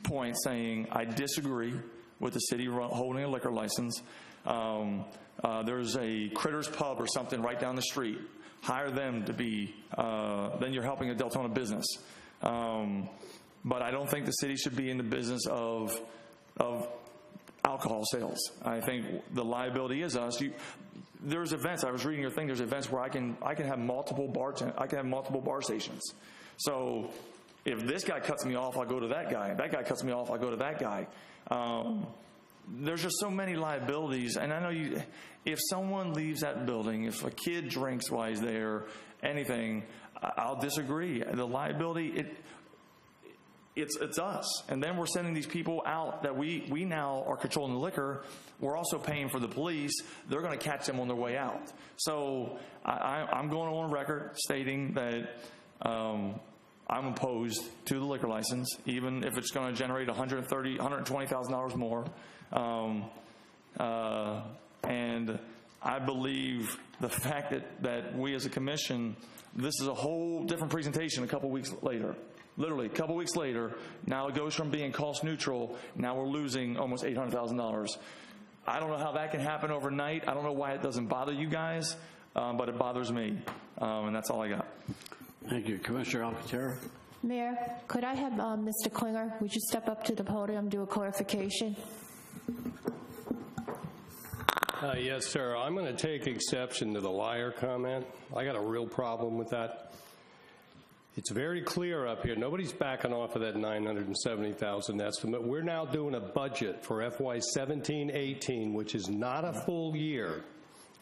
point saying I disagree with the city holding a liquor license. There's a Critters Pub or something right down the street. Hire them to be, then you're helping a Deltona business. But I don't think the city should be in the business of alcohol sales. I think the liability is us. There's events. I was reading your thing. There's events where I can have multiple bar stations. So if this guy cuts me off, I'll go to that guy. If that guy cuts me off, I'll go to that guy. There's just so many liabilities. And I know if someone leaves that building, if a kid drinks while he's there, anything, I'll disagree. The liability, it's us. And then we're sending these people out that we now are controlling the liquor. We're also paying for the police. They're going to catch them on their way out. So I'm going on record stating that I'm opposed to the liquor license, even if it's going to generate $120,000 more. And I believe the fact that we as a commission, this is a whole different presentation a couple weeks later. Literally, a couple weeks later, now it goes from being cost neutral, now we're losing almost $800,000. I don't know how that can happen overnight. I don't know why it doesn't bother you guys, but it bothers me. And that's all I got. Thank you. Commissioner Alcantara? Mayor, could I have Mr. Klinger, would you step up to the podium, do a clarification? Yes, sir. I'm going to take exception to the liar comment. I got a real problem with that. It's very clear up here. Nobody's backing off of that $970,000 estimate. We're now doing a budget for FY 17-18, which is not a full year,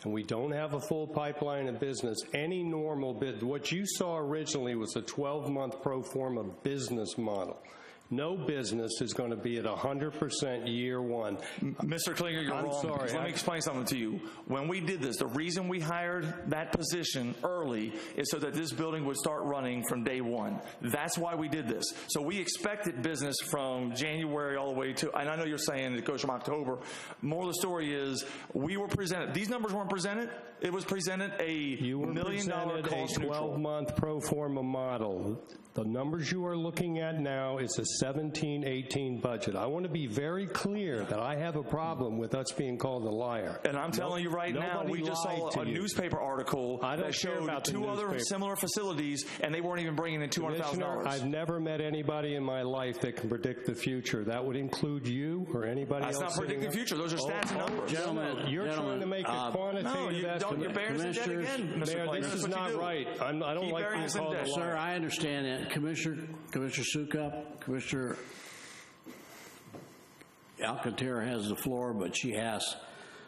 and we don't have a full pipeline of business. Any normal bid, what you saw originally was a 12-month pro forma business model. No business is going to be at 100% year one. Mr. Klinger, you're wrong. Sorry. Let me explain something to you. When we did this, the reason we hired that position early is so that this building would start running from day one. That's why we did this. So we expected business from January all the way to, and I know you're saying it goes from October. Moral of the story is we were presented, these numbers weren't presented. It was presented a $1 million cost neutral. 12-month pro forma model. The numbers you are looking at now is a 17-18 budget. I want to be very clear that I have a problem with us being called a liar. And I'm telling you right now, we just saw a newspaper article that showed two other similar facilities, and they weren't even bringing in $200,000. I've never met anybody in my life that can predict the future. That would include you or anybody else. That's not predicting the future. Those are stats and numbers. Gentlemen, you're trying to make a quantitative estimate. You're bearing us in debt again, Mr. Mayor, this is not right. I don't like being called a liar. Sir, I understand that. Commissioner Sukup, Commissioner Alcantara has the floor, but she asked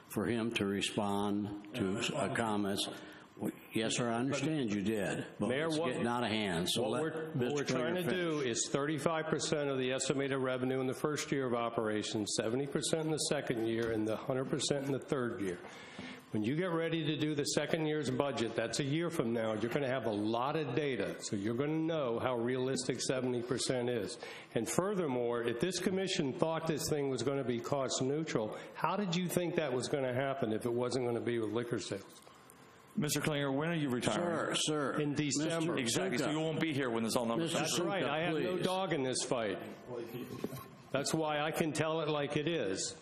for him to respond to comments. Yes, sir, I understand you did, but Mayor, it's getting out of hand. So what we're trying to do is 35% of the estimated revenue in the first year of operation, 70% in the second year, and the 100% in the third year. When you get ready to do the second year's budget, that's a year from now, you're going to have a lot of data, so you're going to know how realistic 70% is. And furthermore, if this commission thought this thing was going to be cost neutral, how did you think that was going to happen if it wasn't going to be with liquor sales? Mr. Klinger, when are you retiring? Sir. In December. Exactly, so you won't be here when this all numbers are. That's right. I have no dog in this fight. That's why I can tell it like it is.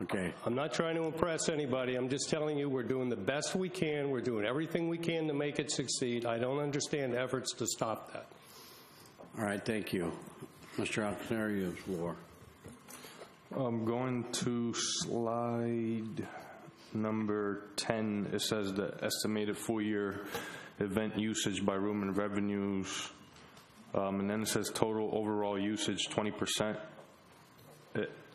Okay. I'm not trying to impress anybody. I'm just telling you we're doing the best we can. We're doing everything we can to make it succeed. I don't understand efforts to stop that. All right, thank you. Mr. Alcantara, you have the floor. I'm going to slide number 10. It says the estimated full-year event usage by room and revenues. And then it says total overall usage 20%.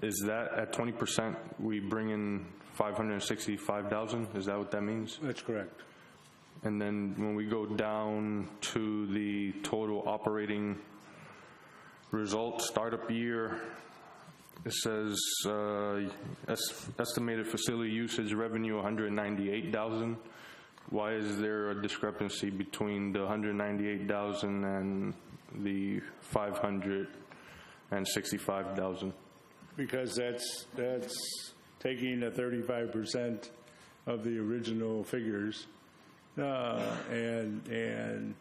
Is that at 20%, we bring in $565,000? Is that what that means? That's correct. And then when we go down to the total operating result, startup year, it says estimated facility usage revenue $198,000. Why is there a discrepancy between the $198,000 and the $565,000? Because that's taking the 35% of the original figures, and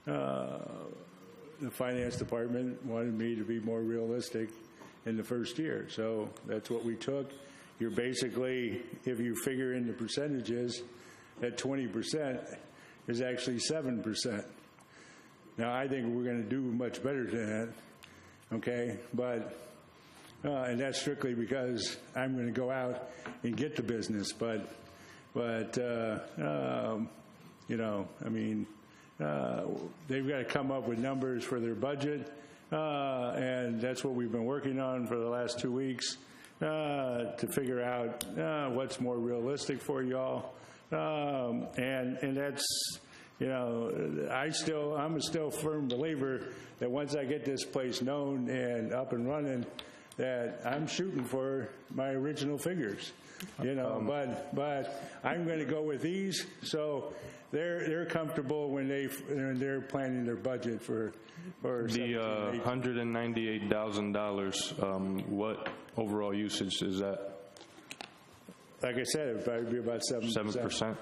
the finance department wanted me to be more realistic in the first year. So that's what we took. You're basically, if you figure in the percentages, that 20% is actually 7%. Now, I think we're going to do much better than that, okay? But and that's strictly because I'm going to go out and get the business. But you know, I mean, they've got to come up with numbers for their budget, and that's what we've been working on for the last 2 weeks to figure out what's more realistic for y'all. And that's, you know, I'm a still firm believer that once I get this place known and up and running, that I'm shooting for my original figures, you know. But I'm going to go with these, so they're comfortable when they're planning their budget for the $198,000. What overall usage is that? Like I said, it'd probably be about 7%. 7%.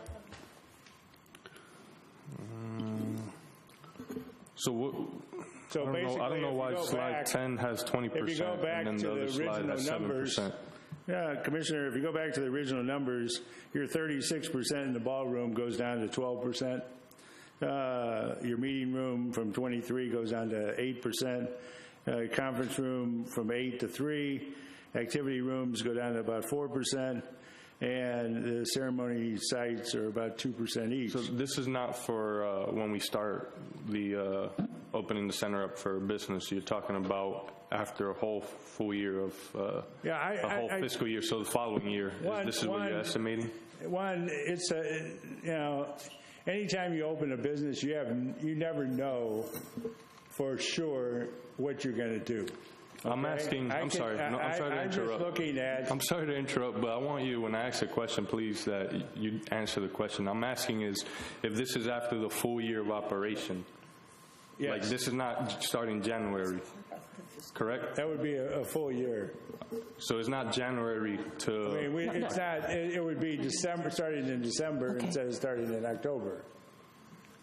So I don't know why slide 10 has 20% if you go back and then the other slide has 7%. Yeah, Commissioner, if you go back to the original numbers, your 36% in the ballroom goes down to 12%. Your meeting room from 23 goes down to 8%. Conference room from 8 to 3. Activity rooms go down to about 4%. And the ceremony sites are about 2% each. So this is not for when we start the opening the center up for business. You're talking about after a whole full year of a whole fiscal year. So the following year, this is what you're estimating. It's you know, anytime you open a business, you never know for sure what you're going to do. I'm asking, I'm sorry to interrupt. Just looking at... I'm sorry to interrupt, but I want you, when I ask a question, please, that you answer the question. I'm asking is, if this is after the full year of operation, yes. Like this is not starting January, correct? That would be a full year. So it's not January to... I mean, it's not, it would be December, starting in December instead of starting in October.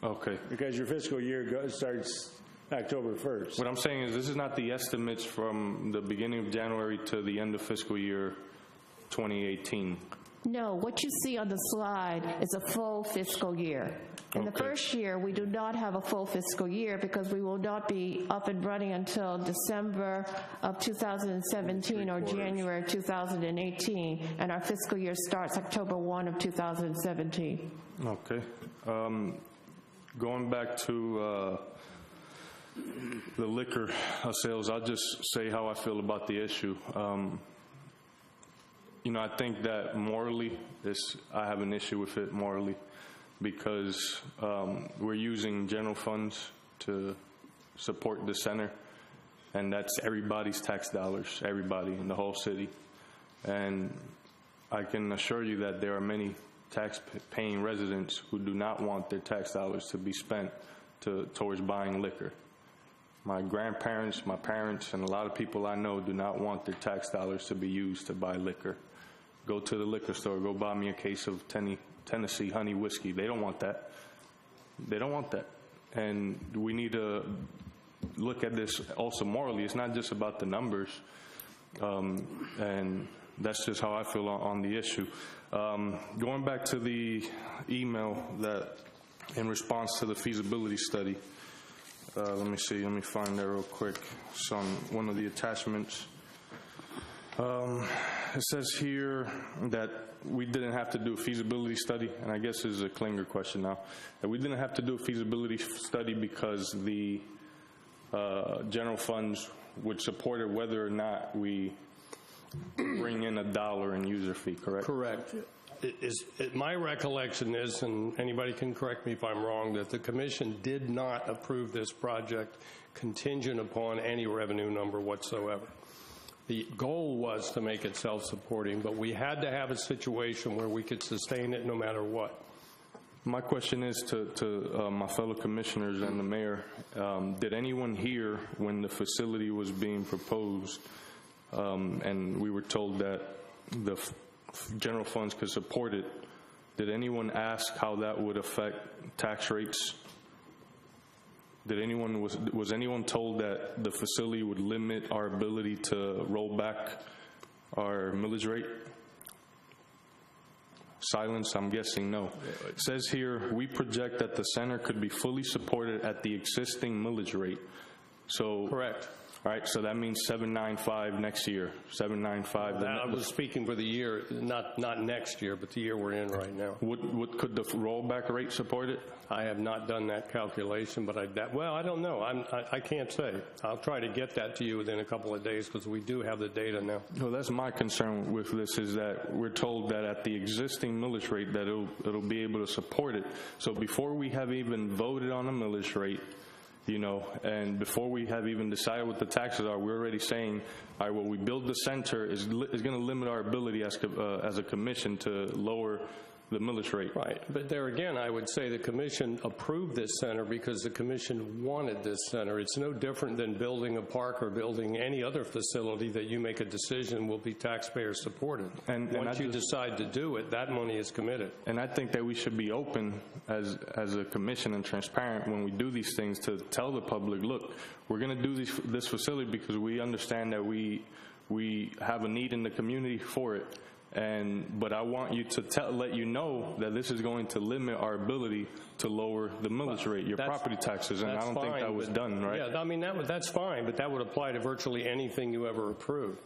Okay. Because your fiscal year starts October 1st. What I'm saying is this is not the estimates from the beginning of January to the end of fiscal year 2018. No, what you see on the slide is a full fiscal year. In the first year, we do not have a full fiscal year because we will not be up and running until December of 2017 or January 2018, and our fiscal year starts October 1 of 2017. Okay. Going back to the liquor sales, I'll just say how I feel about the issue. You know, I think that morally, I have an issue with it morally because we're using general funds to support the center, and that's everybody's tax dollars, everybody in the whole city. And I can assure you that there are many tax-paying residents who do not want their tax dollars to be spent towards buying liquor. My grandparents, my parents, and a lot of people I know do not want their tax dollars to be used to buy liquor. Go to the liquor store, go buy me a case of Tennessee honey whiskey. They don't want that. They don't want that. And we need to look at this also morally. It's not just about the numbers. And that's just how I feel on the issue. Going back to the email that in response to the feasibility study, let me find that real quick. It's on one of the attachments. It says here that we didn't have to do a feasibility study, and I guess this is a Klinger question now, that we didn't have to do a feasibility study because the general funds would support it whether or not we bring in $1 in user fee, correct? Correct. My recollection is, and anybody can correct me if I'm wrong, that the commission did not approve this project contingent upon any revenue number whatsoever. The goal was to make it self-supporting, but we had to have a situation where we could sustain it no matter what. My question is to my fellow commissioners and the mayor, did anyone hear when the facility was being proposed and we were told that the general funds could support it, did anyone ask how that would affect tax rates? Was anyone told that the facility would limit our ability to roll back our millage rate? Silence, I'm guessing no. It says here, we project that the center could be fully supported at the existing millage rate. So Correct. All right, so that means 795 next year, 795. I was speaking for the year, not next year, but the year we're in right now. Could the rollback rate support it? I have not done that calculation, but I don't know. I can't say. I'll try to get that to you within a couple of days because we do have the data now. Well, that's my concern with this is that we're told that at the existing millage rate that it'll be able to support it. So before we have even voted on a millage rate, you know, and before we have even decided what the taxes are, we're already saying, all right, well, we build the center is going to limit our ability as a commission to lower the millage rate. Right. But there again, I would say the commission approved this center because the commission wanted this center. It's no different than building a park or building any other facility that you make a decision will be taxpayer supported. And once you decide to do it, that money is committed. And I think that we should be open as a commission and transparent when we do these things to tell the public, look, we're going to do this facility because we understand that we have a need in the community for it. But I want you to let you know that this is going to limit our ability to lower the millage rate, your property taxes, and I don't think that was done, right? Yeah, I mean, that's fine, but that would apply to virtually anything you ever approved.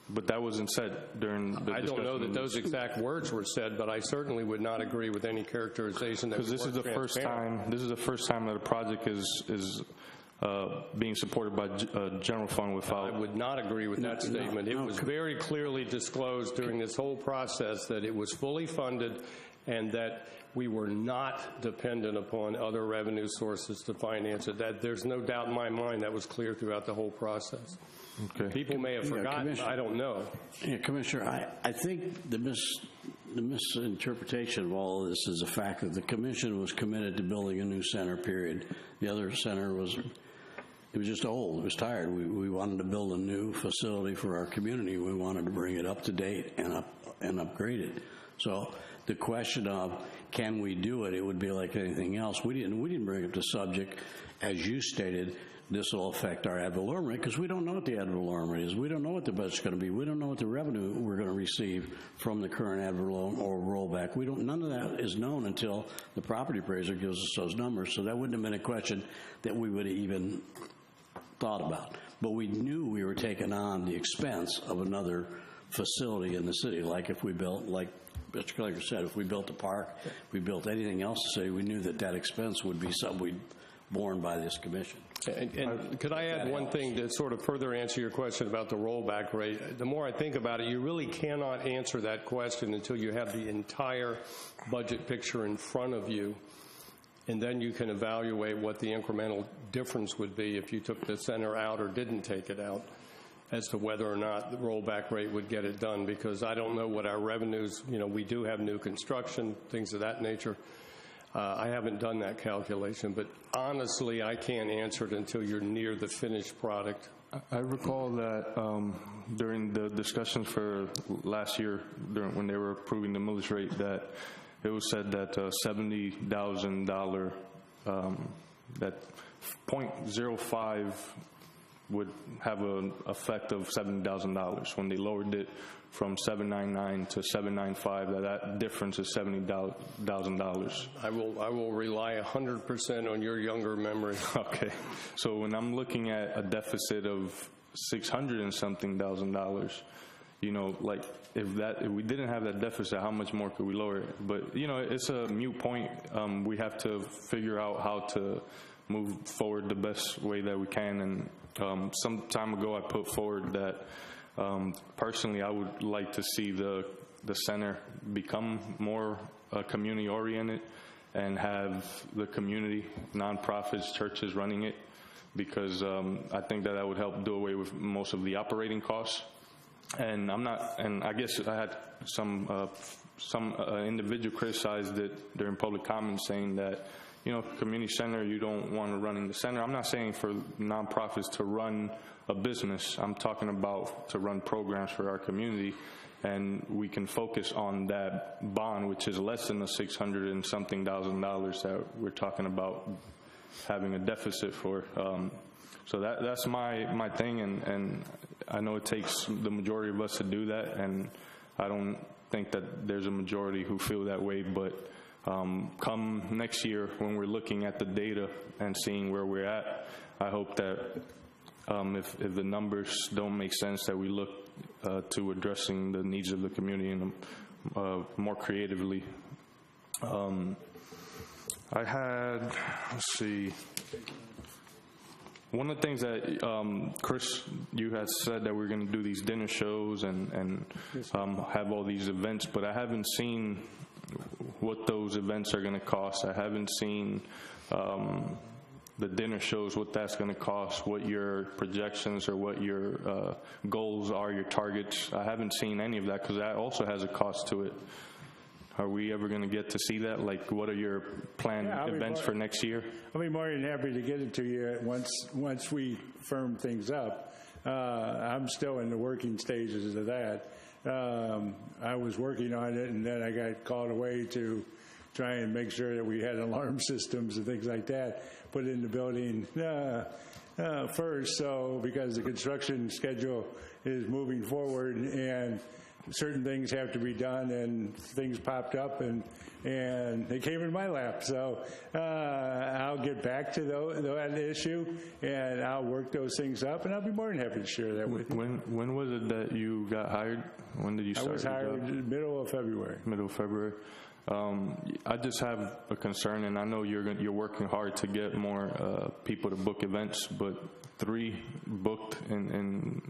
But that wasn't said during the discussion. I don't know that those exact words were said, but I certainly would not agree with any characterization that was this is the first time. This is the first time that a project is being supported by general fund without. I would not agree with that statement. It was very clearly disclosed during this whole process that it was fully funded and that we were not dependent upon other revenue sources to finance it. That there's no doubt in my mind that was clear throughout the whole process. Okay. People may have forgotten. I don't know. Yeah, Commissioner, I think the misinterpretation of all of this is the fact that the commission was committed to building a new center, period. The other center was just old. It was tired. We wanted to build a new facility for our community. We wanted to bring it up to date and upgrade it. So the question of can we do it, it would be like anything else. We didn't bring up the subject, as you stated, this will affect our ad valorem rate because we don't know what the ad valorem rate is. We don't know what the budget's going to be. We don't know what the revenue we're going to receive from the current ad valorem or rollback. None of that is known until the property appraiser gives us those numbers. So that wouldn't have been a question that we would have even thought about. But we knew we were taking on the expense of another facility in the city, like if we built, like Mr. Kelly said, if we built a park, we built anything else to say, we knew that expense would be something we'd borne by this commission. And could I add one thing to sort of further answer your question about the rollback rate? The more I think about it, you really cannot answer that question until you have the entire budget picture in front of you, and then you can evaluate what the incremental difference would be if you took the center out or didn't take it out as to whether or not the rollback rate would get it done, because I don't know what our revenues, we do have new construction, things of that nature. I haven't done that calculation, but honestly, I can't answer it until you're near the finished product. I recall that during the discussions for last year, when they were approving the millage rate, that it was said that $70,000, that 0.05 would have an effect of $70,000. When they lowered it from $799 to $795, that difference is $70,000. I will rely 100% on your younger memory. Okay, so when I'm looking at a deficit of $600 and something thousand, like if we didn't have that deficit, how much more could we lower it? But it's a moot point. We have to figure out how to move forward the best way that we can. And some time ago, I put forward that personally, I would like to see the center become more community-oriented and have the community, nonprofits, churches running it, because I think that would help do away with most of the operating costs. And I guess I had some individual criticized it during public comments, saying that, community center, you don't want to run in the center. I'm not saying for nonprofits to run a business. I'm talking about to run programs for our community, and we can focus on that bond, which is less than the $600 and something thousand that we're talking about having a deficit for. So that's my thing, and I know it takes the majority of us to do that, and I don't think that there's a majority who feel that way, but come next year when we're looking at the data and seeing where we're at, I hope that if the numbers don't make sense, that we look to addressing the needs of the community in more creatively. I had, let's see, one of the things that, Chris, you had said that we're going to do these dinner shows and have all these events, but I haven't seen what those events are going to cost. I haven't seen the dinner shows, what that's going to cost, what your projections or what your goals are, your targets. I haven't seen any of that because that also has a cost to it. Are we ever going to get to see that? Like, what are your planned events for next year? I'll be more than happy to get it to you once we firm things up. I'm still in the working stages of that. I was working on it, and then I got called away to try and make sure that we had alarm systems and things like that put in the building first. So because the construction schedule is moving forward and certain things have to be done, and things popped up and they came in my lap. So I'll get back to that issue, and I'll work those things up, and I'll be more than happy to share that with you. When was it that you got hired? When did you start? I was hired in the middle of February. Middle of February. I just have a concern, and I know you're working hard to get more people to book events, but 3 booked in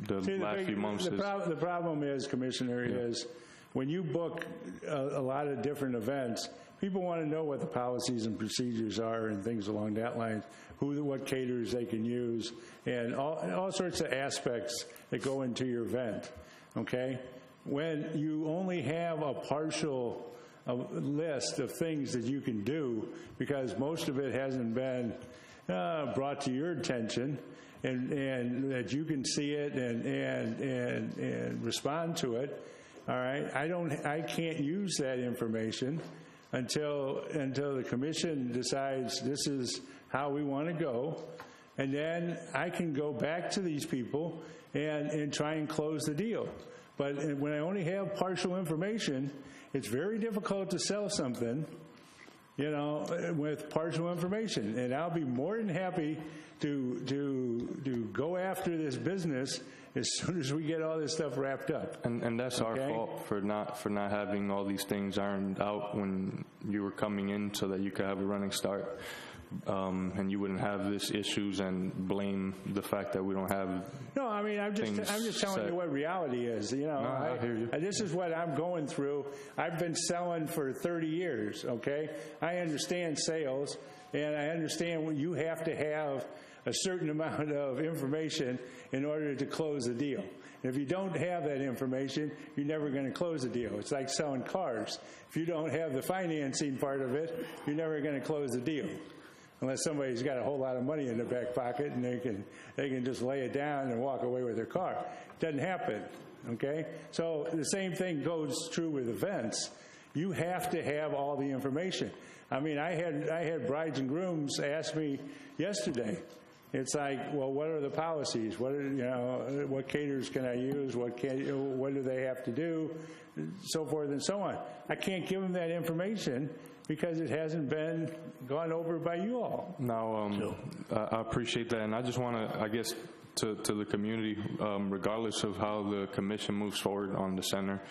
the last few months. The problem is, Commissioner, is when you book a lot of different events, people want to know what the policies and procedures are and things along that line, what caterers they can use, and all sorts of aspects that go into your event, okay? When you only have a partial list of things that you can do, because most of it hasn't been brought to your attention, and that you can see it and respond to it. All right, I can't use that information until the commission decides this is how we want to go, and then I can go back to these people and try and close the deal. But when I only have partial information, it's very difficult to sell something, with partial information. And I'll be more than happy to go after this business as soon as we get all this stuff wrapped up. And that's our fault for not having all these things ironed out when you were coming in, so that you could have a running start. And you wouldn't have these issues and blame the fact that we don't have. No, I mean, I'm just telling you what reality is. I hear you. This is what I'm going through. I've been selling for 30 years. Okay, I understand sales, and I understand when you have to have a certain amount of information in order to close the deal. And if you don't have that information, you're never going to close the deal. It's like selling cars. If you don't have the financing part of it, you're never going to close the deal. Unless somebody's got a whole lot of money in their back pocket and they can just lay it down and walk away with their car. It doesn't happen, okay? So the same thing goes true with events. You have to have all the information. I mean, I had brides and grooms ask me yesterday. It's like, well, what are the policies? What caterers can I use? What do they have to do? So forth and so on. I can't give them that information because it hasn't been gone over by you all. Now, I appreciate that, and I just want to, I guess, to the community, regardless of how the commission moves forward on the center,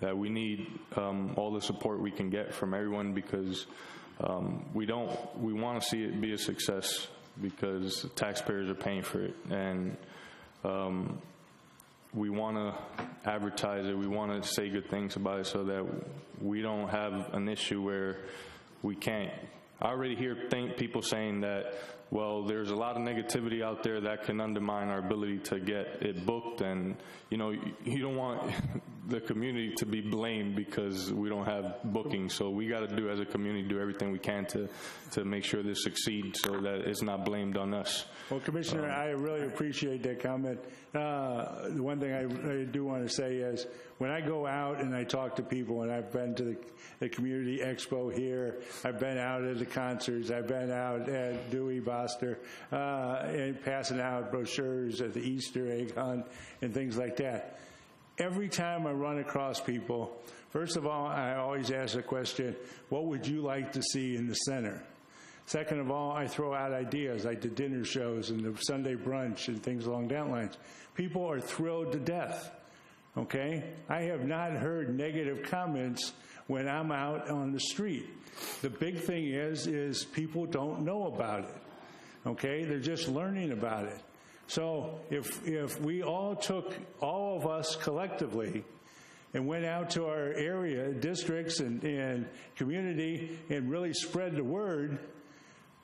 that we need all the support we can get from everyone, because we want to see it be a success, because taxpayers are paying for it, and we want to advertise it, we want to say good things about it, so that we don't have an issue where we can't. I already hear people saying that, well, there's a lot of negativity out there that can undermine our ability to get it booked, and you don't want the community to be blamed because we don't have bookings. So we got to as a community, do everything we can to make sure this succeeds, so that it's not blamed on us. Well, Commissioner, I really appreciate that comment. The one thing I do want to say is, when I go out and I talk to people, and I've been to the community expo here, I've been out at the concerts, I've been out at Dewey Boster, and passing out brochures at the Easter egg hunt and things like that. Every time I run across people, first of all, I always ask the question, what would you like to see in the center? Second of all, I throw out ideas like the dinner shows and the Sunday brunch and things along that lines. People are thrilled to death, okay? I have not heard negative comments when I'm out on the street. The big thing is people don't know about it, okay? They're just learning about it. So if we all took, all of us collectively, and went out to our area, districts and community, and really spread the word,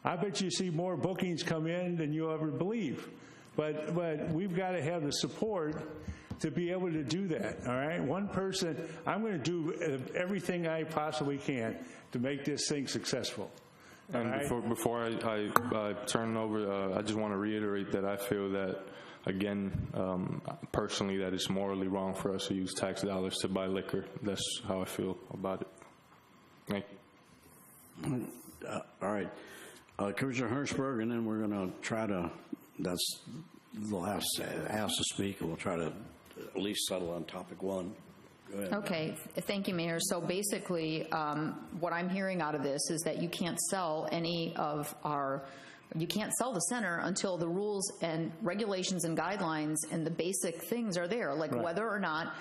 I bet you see more bookings come in than you ever believe. But we've got to have the support to be able to do that, all right? One person, I'm going to do everything I possibly can to make this thing successful. And right? before I turn it over, I just want to reiterate that I feel that, again, personally, that it's morally wrong for us to use tax dollars to buy liquor. That's how I feel about it. Thank you. All right. Commissioner Hirschberg, and then we're going to try to, that's the last asked to speak, and we'll try to at least settle on topic one. Go ahead. Okay, thank you, Mayor. So basically, what I'm hearing out of this is that you can't sell you can't sell the center until the rules and regulations and guidelines and the basic things are there, like whether or not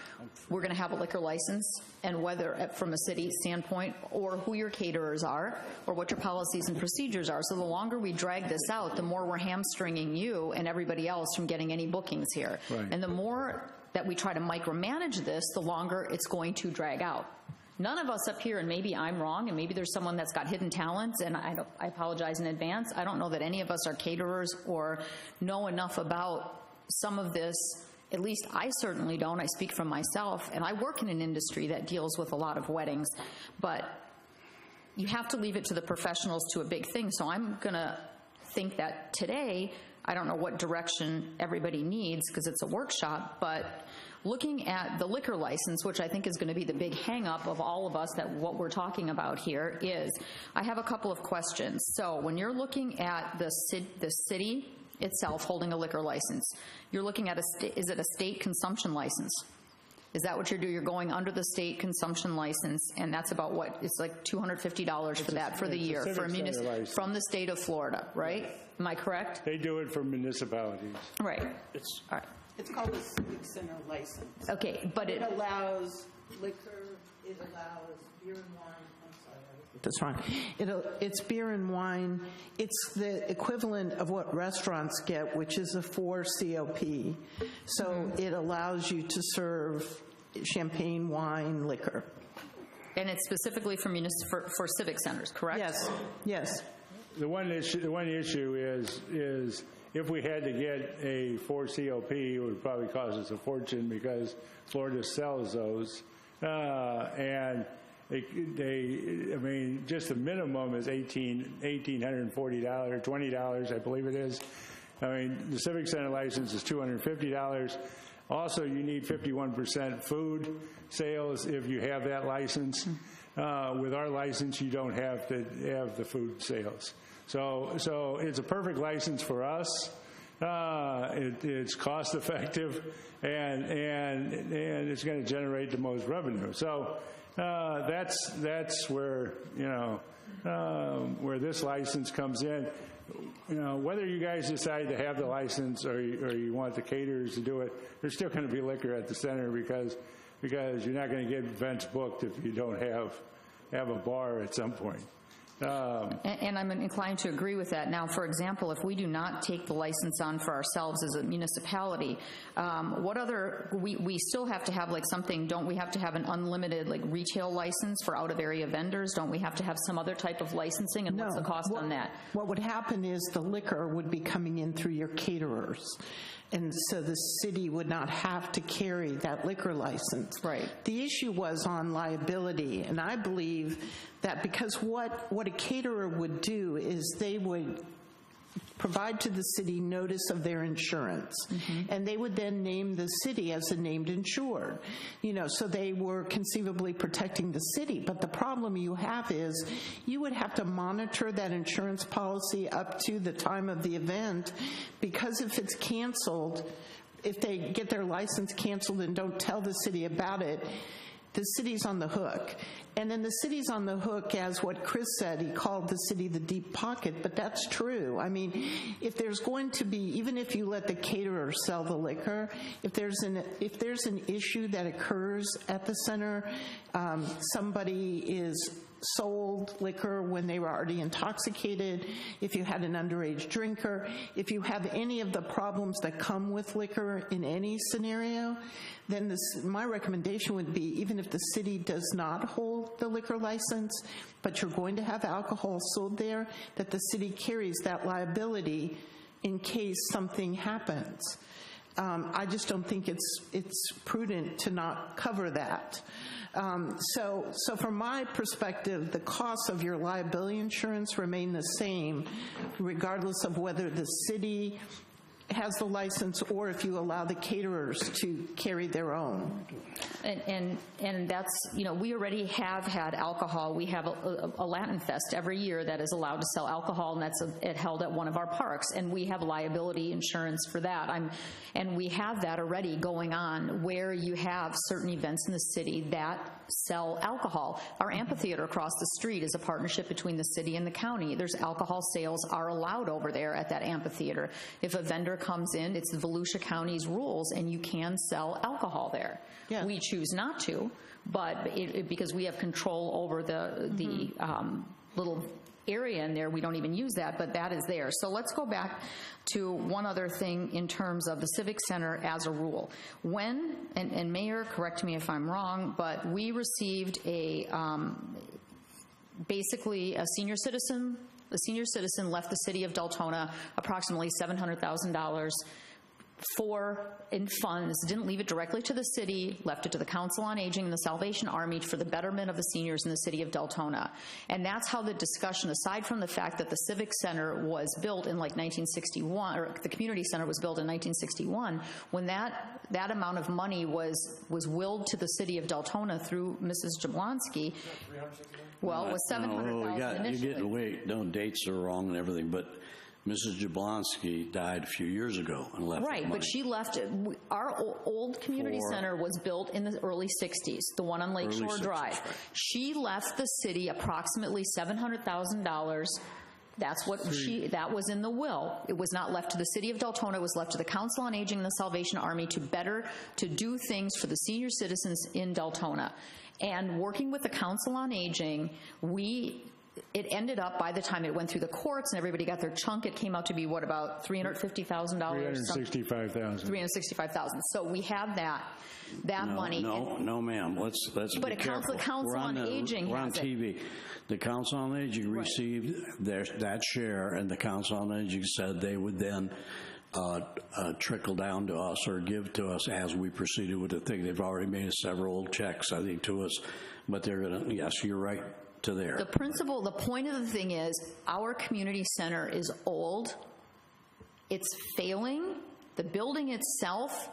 we're going to have a liquor license, and whether from a city standpoint, or who your caterers are, or what your policies and procedures are. So the longer we drag this out, the more we're hamstringing you and everybody else from getting any bookings here. Right. And the more that we try to micromanage this, the longer it's going to drag out. None of us up here, and maybe I'm wrong, and maybe there's someone that's got hidden talents, and I apologize in advance. I don't know that any of us are caterers or know enough about some of this. At least I certainly don't. I speak from myself, and I work in an industry that deals with a lot of weddings. But you have to leave it to the professionals to a big thing. So I'm going to think that today, I don't know what direction everybody needs because it's a workshop, but looking at the liquor license, which I think is going to be the big hang-up of all of us, that what we're talking about here is, I have a couple of questions. So when you're looking at the city itself holding a liquor license, you're looking at is it a state consumption license? Is that what you're doing? You're going under the state consumption license, and that's about what? It's like $250 for that for the year for from the state of Florida, right? Am I correct? They do it for municipalities. Right. All right. It's called a civic center license. Okay, but it allows liquor, it allows beer and wine. I'm sorry. That's right. It's beer and wine. It's the equivalent of what restaurants get, which is a 4 COP. So it allows you to serve champagne, wine, liquor. And it's specifically for civic centers, correct? Yes. Yes. The one issue is if we had to get a 4 COP, it would probably cost us a fortune because Florida sells those. And I mean, just the minimum is $1,840, $20, I believe it is. I mean, the Civic Center license is $250. Also, you need 51% food sales if you have that license. With our license, you don't have to have the food sales. So it's a perfect license for us. It's cost effective, and it's going to generate the most revenue. So that's where where this license comes in. Whether you guys decide to have the license or you want the caterers to do it, there's still going to be liquor at the center because you're not going to get events booked if you don't have a bar at some point. And I'm inclined to agree with that. Now, for example, if we do not take the license on for ourselves as a municipality, what other, we still have to have like something, don't we have to have an unlimited like retail license for out-of-area vendors? Don't we have to have some other type of licensing, and what's the cost on that? What would happen is the liquor would be coming in through your caterers. And so the city would not have to carry that liquor license. Right. The issue was on liability, and I believe that because what a caterer would do is they would provide to the city notice of their insurance, and they would then name the city as a named insured. So they were conceivably protecting the city. But the problem you have is you would have to monitor that insurance policy up to the time of the event, because if it's canceled, if they get their license canceled and don't tell the city about it, the city's on the hook. And then the city's on the hook, as what Chris said, he called the city the deep pocket, but that's true. I mean, if there's going to be, even if you let the caterer sell the liquor, if there's an issue that occurs at the center, somebody is sold liquor when they were already intoxicated, if you had an underage drinker, if you have any of the problems that come with liquor in any scenario, then my recommendation would be, even if the city does not hold the liquor license, but you're going to have alcohol sold there, that the city carries that liability in case something happens. I just don't think it's prudent to not cover that. So from my perspective, the costs of your liability insurance remain the same, regardless of whether the city has the license or if you allow the caterers to carry their own. And that's, we already have had alcohol. We have a Latin Fest every year that is allowed to sell alcohol, and that's held at one of our parks, and we have liability insurance for that. And we have that already going on where you have certain events in the city that sell alcohol. Our amphitheater across the street is a partnership between the city and the county. There's alcohol sales are allowed over there at that amphitheater. If a vendor comes in, it's the Volusia County's rules, and you can sell alcohol there. Yeah. We choose not to, but because we have control over the little area in there, we don't even use that, but that is there. So let's go back to one other thing in terms of the Civic Center as a rule. When, and Mayor, correct me if I'm wrong, but we received basically a senior citizen left the city of Deltona approximately $700,000 in funds, didn't leave it directly to the city, left it to the Council on Aging and the Salvation Army for the betterment of the seniors in the city of Deltona. And that's how the discussion, aside from the fact that the Civic Center was built in like 1961, or the Community Center was built in 1961, when that amount of money was willed to the city of Deltona through Mrs. Jablonski, well, it was $700,000 initially. You're getting way, no, dates are wrong and everything, but Mrs. Jablonski died a few years ago and left Right, but she left it. Our old community center was built in the early 60s, the one on Lakeshore Drive. Right. She left the city approximately $700,000. That's what that was in the will. It was not left to the city of Deltona. It was left to the Council on Aging and the Salvation Army to do things for the senior citizens in Deltona. And working with the Council on Aging, it ended up, by the time it went through the courts and everybody got their chunk, it came out to be, what, about $350,000? $365,000. $365,000. So we have that money. No, ma'am. Let's but be careful. The Council on Aging We're on TV. The Council on Aging received that share, and the Council on Aging said they would then trickle down to us or give to us as we proceeded with the thing. They've already made several checks, I think, to us, but they're going to, yes, you're right. To there. The point of the thing is, our community center is old, it's failing, the building itself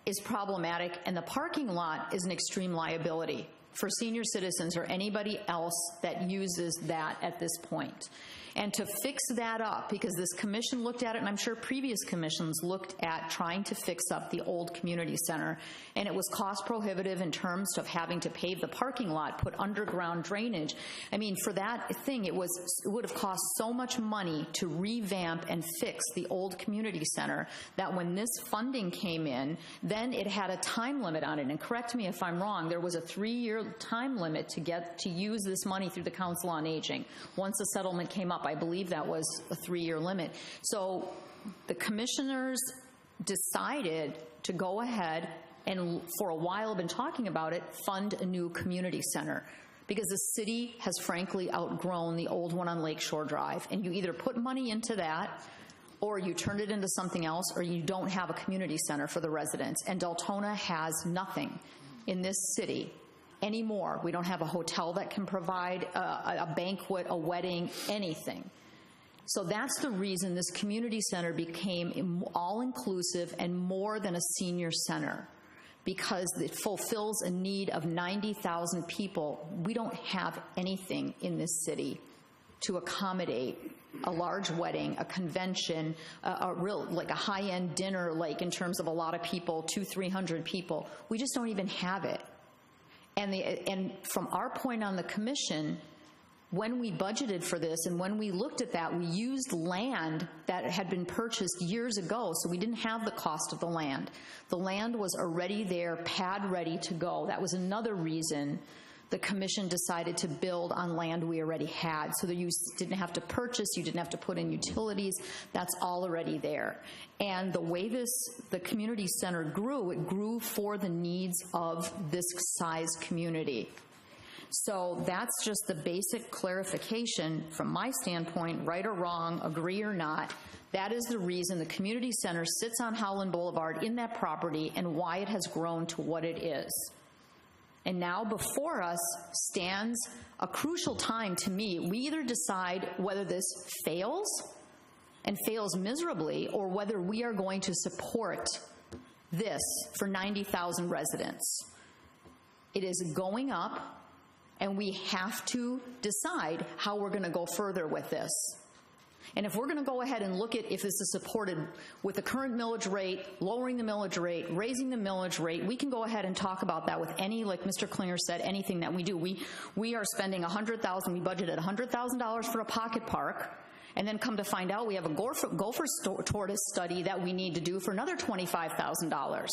is problematic, and the parking lot is an extreme liability for senior citizens or anybody else that uses that at this point. And to fix that up, because this commission looked at it, and I'm sure previous commissions looked at trying to fix up the old community center, and it was cost prohibitive in terms of having to pave the parking lot, put underground drainage. I mean, for that thing, it would have cost so much money to revamp and fix the old community center that when this funding came in, then it had a time limit on it. And correct me if I'm wrong, there was a 3-year time limit to use this money through the Council on Aging. Once the settlement came up, I believe that was a 3-year limit. So the commissioners decided to go ahead and, for a while have been talking about it, fund a new community center, because the city has frankly outgrown the old one on Lakeshore Drive. And you either put money into that, or you turn it into something else, or you don't have a community center for the residents. And Deltona has nothing in this city anymore. We don't have a hotel that can provide a banquet, a wedding, anything. So that's the reason this community center became all-inclusive and more than a senior center, because it fulfills a need of 90,000 people. We don't have anything in this city to accommodate a large wedding, a convention, a high-end dinner, like in terms of a lot of people, 200-300 people. We just don't even have it. And from our point on the commission, when we budgeted for this and when we looked at that, we used land that had been purchased years ago, so we didn't have the cost of the land. The land was already there, pad ready to go. That was another reason the commission decided to build on land we already had, so that you didn't have to purchase, you didn't have to put in utilities. That's all already there. And the way the community center grew, it grew for the needs of this size community. So that's just the basic clarification from my standpoint, right or wrong, agree or not. That is the reason the community center sits on Howland Boulevard in that property and why it has grown to what it is. And now before us stands a crucial time to me. We either decide whether this fails and fails miserably, or whether we are going to support this for 90,000 residents. It is going up, and we have to decide how we're going to go further with this. And if we're going to go ahead and look at if this is supported with the current millage rate, lowering the millage rate, raising the millage rate, we can go ahead and talk about that with any, like Mr. Klinger said, anything that we do. We are spending $100,000, we budgeted $100,000 for a pocket park, and then come to find out we have a gopher tortoise study that we need to do for another $25,000.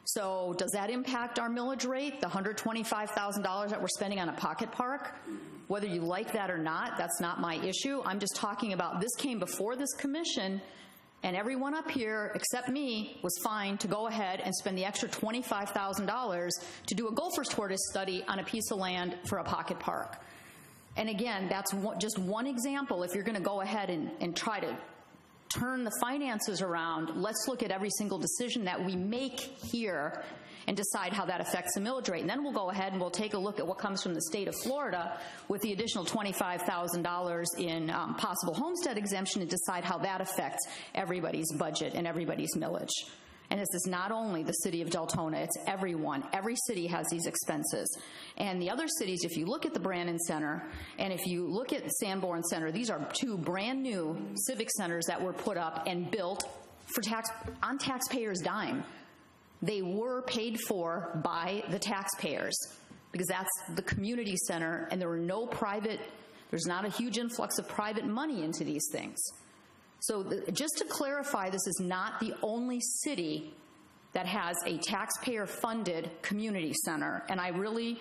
So does that impact our millage rate, the $125,000 that we're spending on a pocket park? Whether you like that or not, that's not my issue. I'm just talking about this came before this commission, and everyone up here, except me, was fine to go ahead and spend the extra $25,000 to do a gopher's tortoise study on a piece of land for a pocket park. And again, that's just one example. If you're going to go ahead and try to turn the finances around, let's look at every single decision that we make here and decide how that affects the millage rate. And then we'll go ahead and we'll take a look at what comes from the state of Florida with the additional $25,000 in possible homestead exemption and decide how that affects everybody's budget and everybody's millage. And this is not only the city of Deltona, it's everyone. Every city has these expenses. And the other cities, if you look at the Brandon Center and if you look at Sanborn Center, these are two brand new civic centers that were put up and built for on taxpayers' dime. They were paid for by the taxpayers because that's the community center, and there were no private, there's not a huge influx of private money into these things. So just to clarify, this is not the only city that has a taxpayer-funded community center, and I really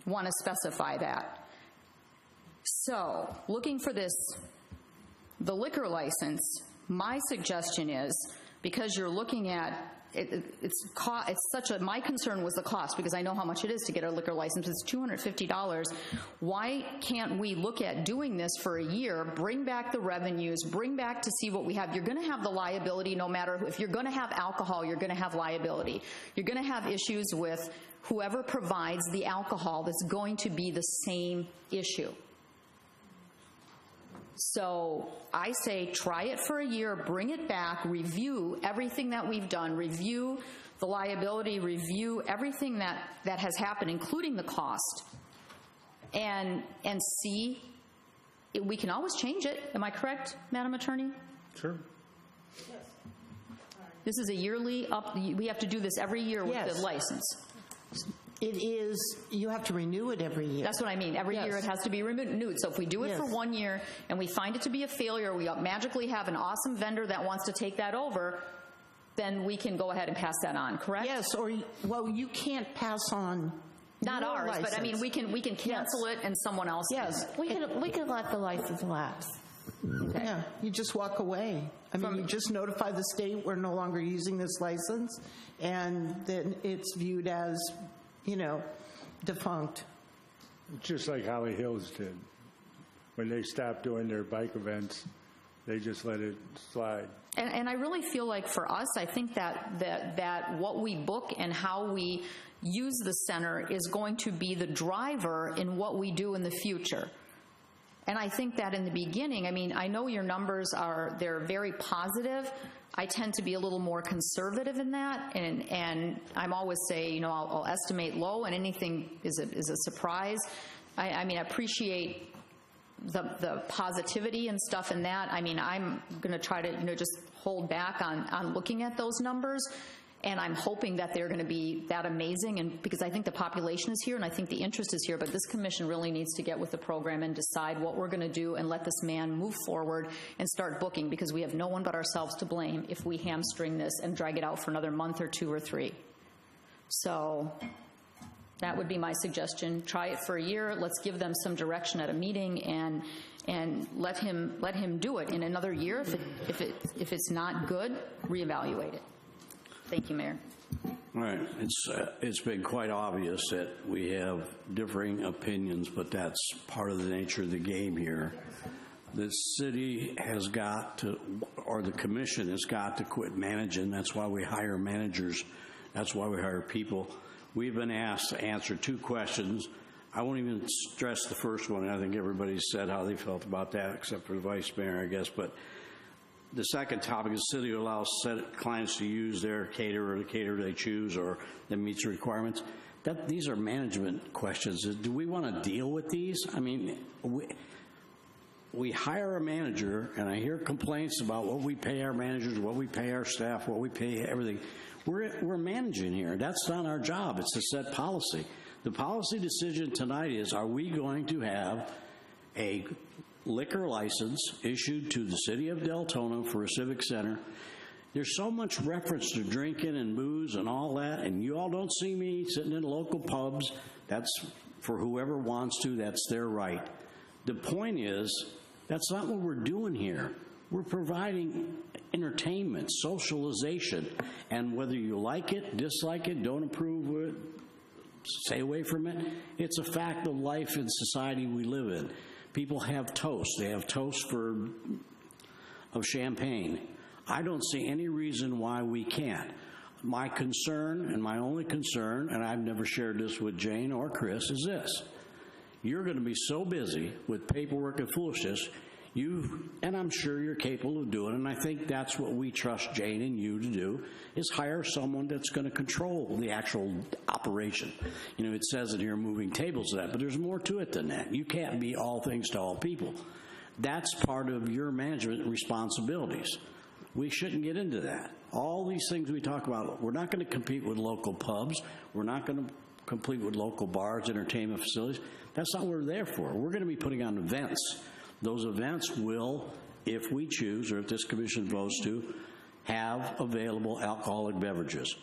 want to specify that. So looking for the liquor license, my suggestion is, because you're looking at it's such a, my concern was the cost, because I know how much it is to get a liquor license. It's $250. Why can't we look at doing this for a year, bring back the revenues, bring back to see what we have? You're going to have the liability no matter, if you're going to have alcohol, you're going to have liability. You're going to have issues with whoever provides the alcohol. That's going to be the same issue. So I say try it for a year, bring it back, review everything that we've done, review the liability, review everything that has happened, including the cost, and see. We can always change it. Am I correct, Madam Attorney? Sure. This is a yearly we have to do this every year with Yes. the license. It is, you have to renew it every year. That's what I mean. Every year it has to be renewed. So if we do it for 1 year and we find it to be a failure, we magically have an awesome vendor that wants to take that over, then we can go ahead and pass that on, correct? Yes, or, well, you can't pass on Not your ours, license. but I mean, we can cancel it and someone else Yes. We can let the license lapse. Yeah, you just walk away. I mean, you just notify the state we're no longer using this license, and then it's viewed as, defunct. Just like Holly Hills did. When they stopped doing their bike events, they just let it slide. And I really feel like for us, I think that what we book and how we use the center is going to be the driver in what we do in the future. And I think that in the beginning, I mean, I know your numbers they're very positive. I tend to be a little more conservative in that, and I'm always say, I'll estimate low, and anything is a surprise. I mean, I appreciate the positivity and stuff in that. I mean, I'm going to try to, just hold back on looking at those numbers. And I'm hoping that they're going to be that amazing, and because I think the population is here and I think the interest is here, but this commission really needs to get with the program and decide what we're going to do and let this man move forward and start booking, because we have no one but ourselves to blame if we hamstring this and drag it out for another month or 2 or 3. So that would be my suggestion. Try it for a year. Let's give them some direction at a meeting and let him do it. In another year, if it's not good, reevaluate it. Thank you, Mayor. All right. It's been quite obvious that we have differing opinions, but that's part of the nature of the game here. The city has got to, or the commission has got to quit managing. That's why we hire managers. That's why we hire people. We've been asked to answer 2 questions. I won't even stress the first one. I think everybody said how they felt about that, except for the vice mayor, I guess. But the second topic is the city allows clients to use their caterer, the caterer they choose, or that meets the requirements. These are management questions. Do we want to deal with these? I mean, we hire a manager, and I hear complaints about what we pay our managers, what we pay our staff, what we pay everything. We're managing here. That's not our job. It's to set policy. The policy decision tonight is, are we going to have a liquor license issued to the city of Deltona for a civic center? There's so much reference to drinking and booze and all that, and you all don't see me sitting in local pubs. That's for whoever wants to. That's their right. The point is, that's not what we're doing here. We're providing entertainment, socialization, and whether you like it, dislike it, don't approve of it, stay away from it, it's a fact of life and society we live in. People have toast. They have toast of champagne. I don't see any reason why we can't. My concern, and my only concern, and I've never shared this with Jane or Chris, is this. You're going to be so busy with paperwork and foolishness, and I'm sure you're capable of doing it, and I think that's what we trust Jane and you to do, is hire someone that's going to control the actual operation. You know, it says in here moving tables to that, but there's more to it than that. You can't be all things to all people. That's part of your management responsibilities. We shouldn't get into that. All these things we talk about, we're not going to compete with local pubs. We're not going to compete with local bars, entertainment facilities. That's not what we're there for. We're going to be putting on events. Those events will, if we choose, or if this commission votes to, have available alcoholic beverages.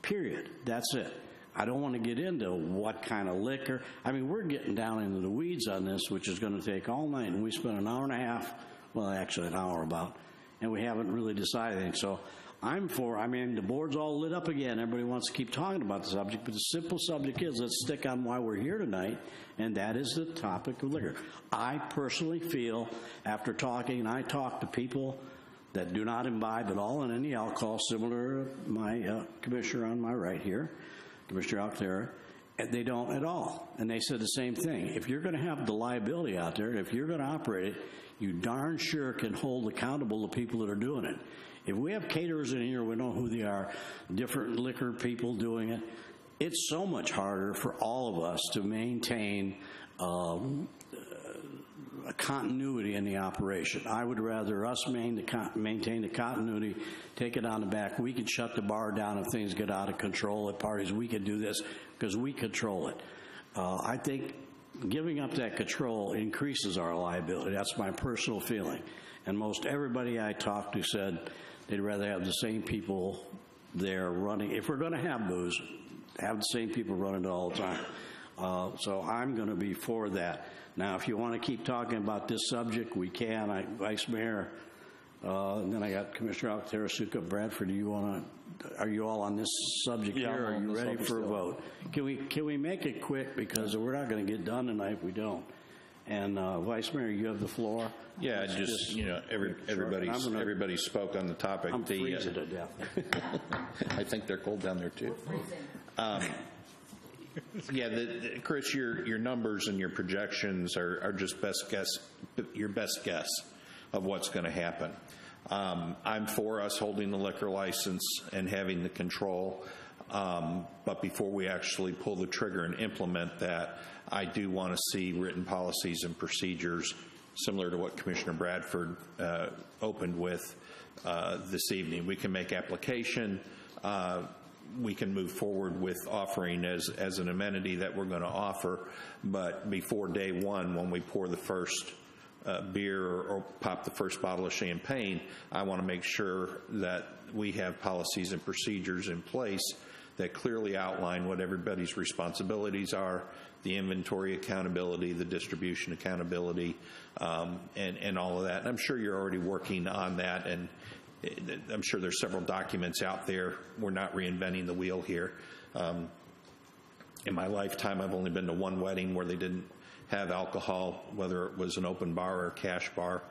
Period. That's it. I don't want to get into what kind of liquor. I mean, we're getting down into the weeds on this, which is going to take all night, and we spent an hour and a half, well, actually an hour about, and we haven't really decided anything. So the board's all lit up again. Everybody wants to keep talking about the subject, but the simple subject is, let's stick on why we're here tonight, and that is the topic of liquor. I personally feel, after talking, and I talk to people that do not imbibe at all in any alcohol, similar to my commissioner on my right here, Commissioner Alcantara, they don't at all. And they said the same thing. If you're going to have the liability out there, if you're going to operate it, you darn sure can hold accountable the people that are doing it. If we have caterers in here, we know who they are, different liquor people doing it, it's so much harder for all of us to maintain a continuity in the operation. I would rather us maintain the continuity, take it on the back. We could shut the bar down if things get out of control at parties. We could do this because we control it. I think giving up that control increases our liability. That's my personal feeling. And most everybody I talked to said they'd rather have the same people there running. If we're going to have booze, have the same people running it all the time. So I'm going to be for that. Now, if you want to keep talking about this subject, we can. Vice Mayor, and then I got Commissioner Alcantara, Sukup, Bradford. Are you all on this subject here? Are you ready for a vote? Can we make it quick, because we're not going to get done tonight if we don't. And Vice Mayor, you have the floor. Yeah, just everybody spoke on the topic. I'm freezing to death. I think they're cold down there too. Chris, your numbers and your projections are just your best guess of what's going to happen. I'm for us holding the liquor license and having the control, but before we actually pull the trigger and implement that, I do want to see written policies and procedures similar to what Commissioner Bradford opened with this evening. We can make application we can move forward with offering as an amenity that we're going to offer. But before day one, when we pour the first beer or pop the first bottle of champagne, I want to make sure that we have policies and procedures in place that clearly outline what everybody's responsibilities are, the inventory accountability, the distribution accountability, and all of that. And I'm sure you're already working on that, and I'm sure there's several documents out there. We're not reinventing the wheel here. In my lifetime, I've only been to one wedding where they didn't have alcohol, whether it was an open bar or a cash bar.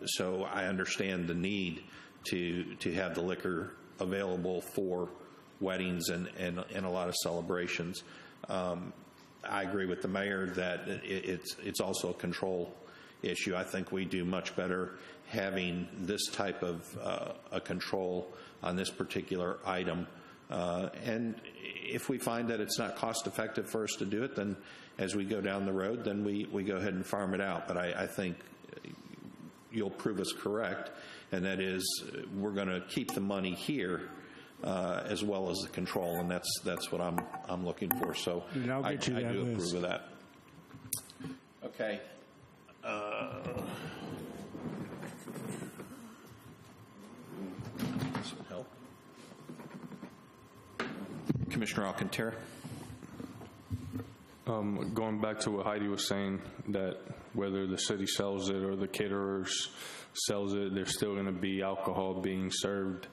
So I understand the need to have the liquor available for weddings and a lot of celebrations. I agree with the mayor that it's also a control issue. I think we do much better having this type of a control on this particular item. And if we find that it's not cost effective for us to do it, then as we go down the road, then we go ahead and farm it out. But I think you'll prove us correct, and that is we're going to keep the money here as well as the control, and that's what I'm looking for. So I do approve of that. Okay. Some help. Commissioner Alcantara. Going back to what Heidi was saying, that whether the city sells it or the caterers sells it, there's still going to be alcohol being served.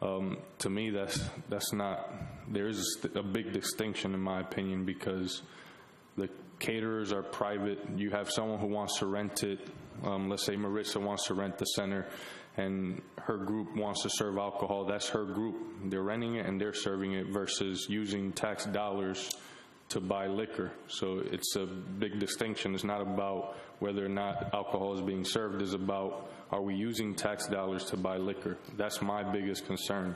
To me, that's not. There is a big distinction, in my opinion, because the caterers are private. You have someone who wants to rent it. Let's say Marissa wants to rent the center, and her group wants to serve alcohol. That's her group. They're renting it and they're serving it versus using tax dollars to buy liquor. So it's a big distinction. It's not about whether or not alcohol is being served. It's about, are we using tax dollars to buy liquor? That's my biggest concern.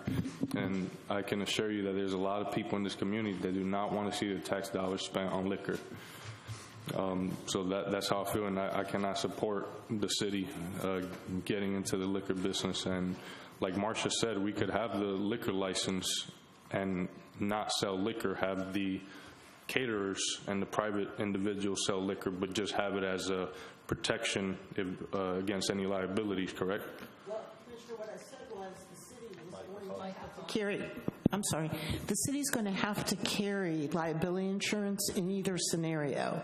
And I can assure you that there's a lot of people in this community that do not want to see their tax dollars spent on liquor. So that's how I feel, and I cannot support the city getting into the liquor business. And like Marcia said, we could have the liquor license and not sell liquor, have the caterers and the private individuals sell liquor, but just have it as a protection against any liabilities, correct? Well, Commissioner, what I said was the city is going to have to carry. I'm sorry. The city's going to have to carry liability insurance in either scenario.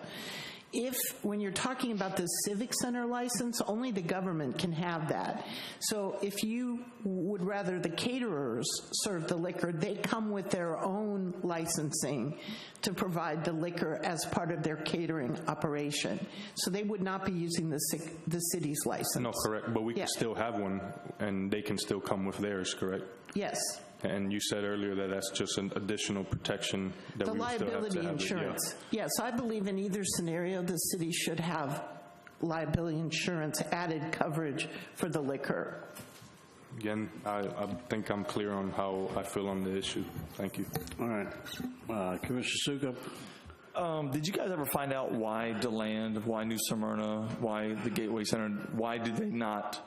If, when you're talking about the civic center license, only the government can have that. So if you would rather the caterers serve the liquor, they come with their own licensing to provide the liquor as part of their catering operation. So they would not be using the city's license. No, correct. But we can still have one, and they can still come with theirs, correct? Yes. And you said earlier that that's just an additional protection that we still have to have. The liability insurance. Yes, I believe in either scenario, the city should have liability insurance added coverage for the liquor. Again, I think I'm clear on how I feel on the issue. Thank you. All right. Commissioner Sukup. Did you guys ever find out why DeLand, why New Smyrna, why the Gateway Center, why did they not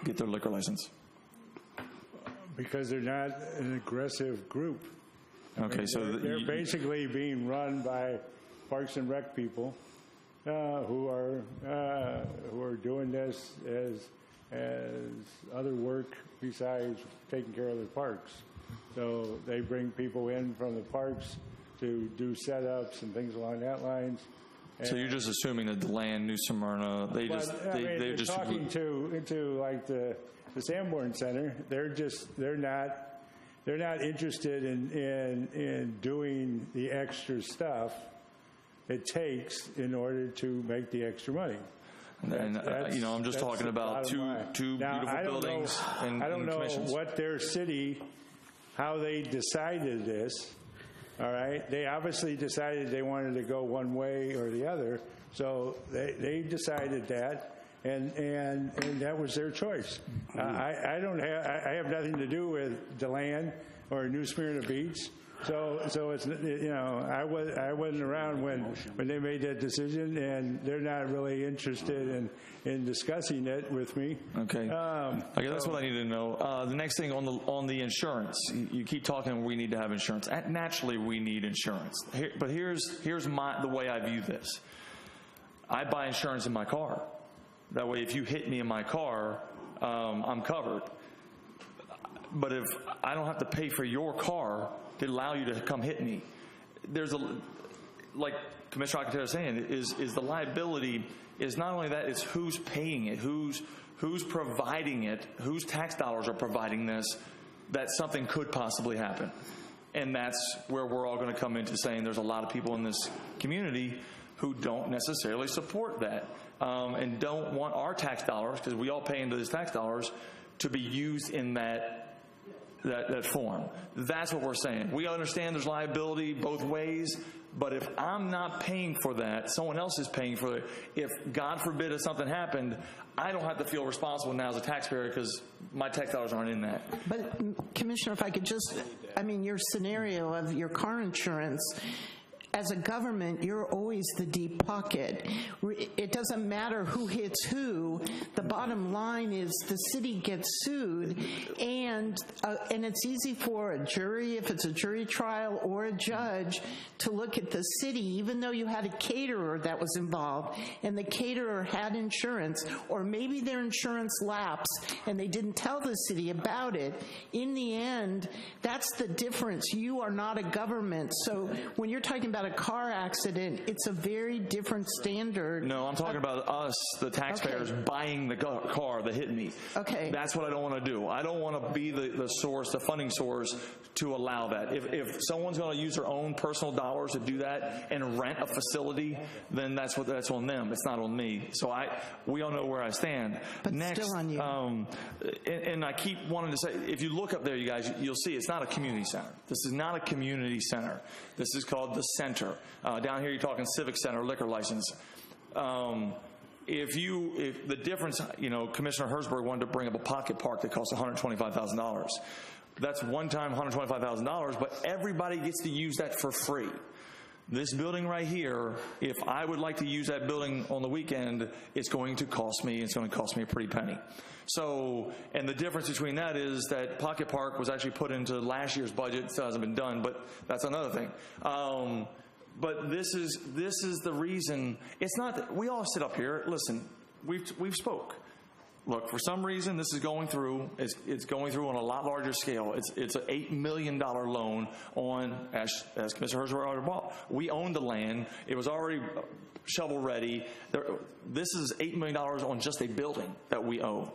get their liquor license? Because they're not an aggressive group. Okay, so they're basically being run by Parks and Rec people who are doing this as other work besides taking care of the parks. So they bring people in from the parks to do setups and things along that lines. So you're just assuming that DeLand, New Smyrna, they just talking into like the Sanborn Center, they're not interested in doing the extra stuff it takes in order to make the extra money. And I'm just talking about two beautiful buildings and I don't know commissions. what their city, how they decided this. All right, they obviously decided they wanted to go one way or the other, so they decided that. And that was their choice. I have nothing to do with DeLand or New Smyrna Beach So it's, I wasn't around when they made that decision, and they're not really interested in discussing it with me. Okay. Okay, that's what I need to know. The next thing on the insurance, you keep talking. We need to have insurance. Naturally, we need insurance. But here's the way I view this. I buy insurance in my car. That way, if you hit me in my car, I'm covered. But if I don't have to pay for your car to allow you to come hit me, like Commissioner Alcantara is saying, is the liability is not only that, it's who's paying it, who's providing it, whose tax dollars are providing this, that something could possibly happen. And that's where we're all going to come into saying there's a lot of people in this community who don't necessarily support that and don't want our tax dollars, because we all pay into these tax dollars, to be used in that form. That's what we're saying. We understand there's liability both ways, but if I'm not paying for that, someone else is paying for it. If, God forbid, if something happened, I don't have to feel responsible now as a taxpayer because my tax dollars aren't in that. But, Commissioner, if I could just, your scenario of your car insurance, as a government, you're always the deep pocket. It doesn't matter who hits who. The bottom line is the city gets sued, and it's easy for a jury, if it's a jury trial, or a judge to look at the city, even though you had a caterer that was involved, and the caterer had insurance, or maybe their insurance lapsed, and they didn't tell the city about it. In the end, that's the difference. You are not a government. So when you're talking about a car accident, it's a very different standard. No, I'm talking about us, the taxpayers, buying the car that hit me. Okay. That's what I don't want to do. I don't want to be the source, the funding source to allow that. If someone's going to use their own personal dollars to do that and rent a facility, then that's on them. It's not on me. So we all know where I stand. But next, still on you. And I keep wanting to say, if you look up there, you guys, you'll see it's not a community center. This is not a community center. This is called the center. Down here, you're talking civic center, liquor license. If the difference, Commissioner Herzberg wanted to bring up a pocket park that costs $125,000. That's one time $125,000, but everybody gets to use that for free. This building right here, if I would like to use that building on the weekend, it's going to cost me a pretty penny. So, and the difference between that is that Pocket Park was actually put into last year's budget. It still hasn't been done, but that's another thing. But this is the reason. It's not that we all sit up here. Listen, we've spoke. Look, for some reason, this is going through. It's going through on a lot larger scale. It's an $8 million loan on, as Commissioner Herzberg already bought. We own the land. It was already shovel ready. This is $8 million on just a building that we own.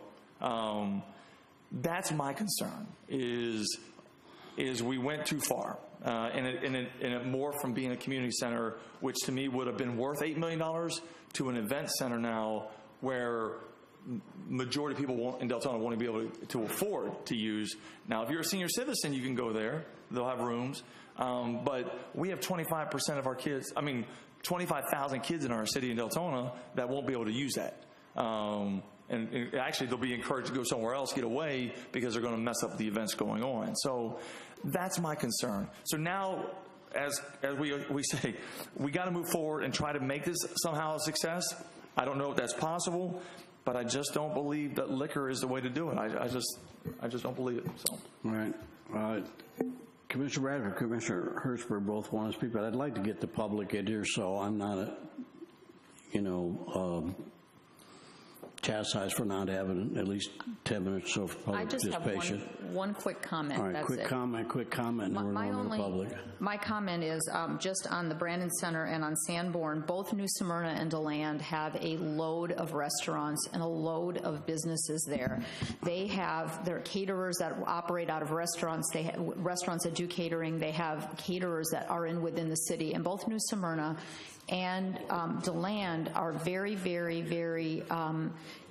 That's my concern. Is we went too far, and it morphed from being a community center, which to me would have been worth $8 million, to an event center now, where majority of people in Deltona won't be able to afford to use. Now, if you're a senior citizen, you can go there. They'll have rooms. But we have 25% of our kids, 25,000 kids in our city in Deltona that won't be able to use that. And actually, they'll be encouraged to go somewhere else, get away, because they're going to mess up the events going on. So that's my concern. So now, as we say, we got to move forward and try to make this somehow a success. I don't know if that's possible, but I just don't believe that liquor is the way to do it. I just don't believe it. So. All right. Commissioner Bradford, Commissioner Herzberg both want to speak, but I'd like to get the public in here, so I'm not, chastised for not having at least 10 minutes or so for public participation. I just have one quick comment. All right, That's quick it. comment, and we're on to the public. My comment is just on the Brandon Center and on Sanborn, both New Smyrna and DeLand have a load of restaurants and a load of businesses there. They have their caterers that operate out of restaurants. They have restaurants that do catering. They have caterers that are within the city. And both New Smyrna and DeLand are very, very, very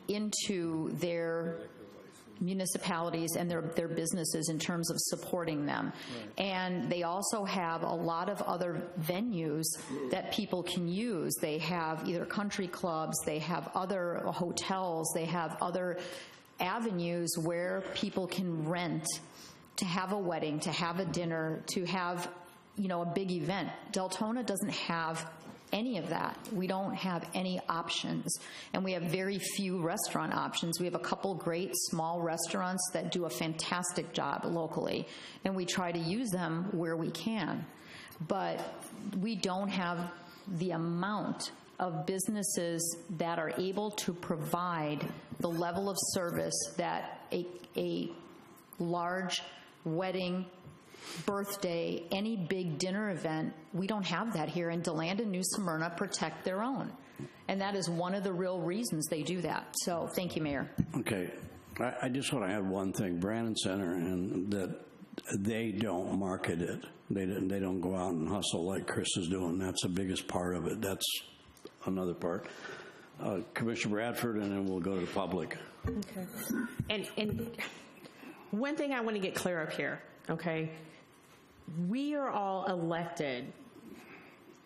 into their municipalities and their businesses in terms of supporting them. Right. And they also have a lot of other venues that people can use. They have either country clubs, they have other hotels, they have other avenues where people can rent to have a wedding, to have a dinner, to have a big event. Deltona doesn't have any of that. We don't have any options, and we have very few restaurant options. We have a couple great small restaurants that do a fantastic job locally, and we try to use them where we can. But we don't have the amount of businesses that are able to provide the level of service that a large wedding, birthday, any big dinner event, we don't have that here. And DeLand and New Smyrna protect their own. And that is one of the real reasons they do that. So thank you, Mayor. Okay. I just want to add one thing. Brandon Center, and that they don't market it. They don't go out and hustle like Chris is doing. That's the biggest part of it. That's another part. Commissioner Bradford, and then we'll go to the public. Okay. And one thing I want to get clear up here, okay? We are all elected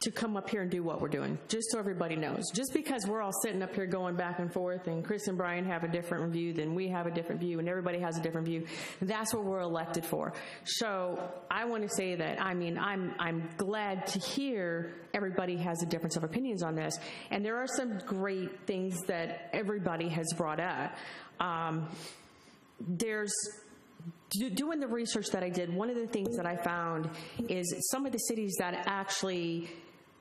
to come up here and do what we're doing, just so everybody knows. Just because we're all sitting up here going back and forth and Chris and Brian have a different view than we have a different view and everybody has a different view, that's what we're elected for. So I want to say that, I'm glad to hear everybody has a difference of opinions on this. And there are some great things that everybody has brought up. Doing the research that I did, one of the things that I found is some of the cities that actually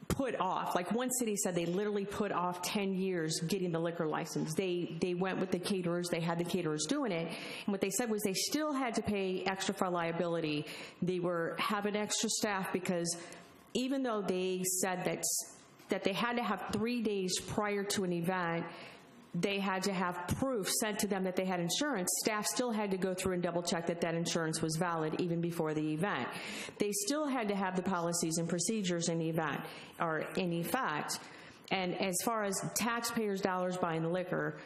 put off, like one city said they literally put off 10 years getting the liquor license. They went with the caterers, they had the caterers doing it, and what they said was they still had to pay extra for liability. They were having extra staff because even though they said that they had to have 3 days prior to an event, they had to have proof sent to them that they had insurance. Staff still had to go through and double check that insurance was valid even before the event. They still had to have the policies and procedures in the event or in effect. And as far as taxpayers' dollars buying the liquor,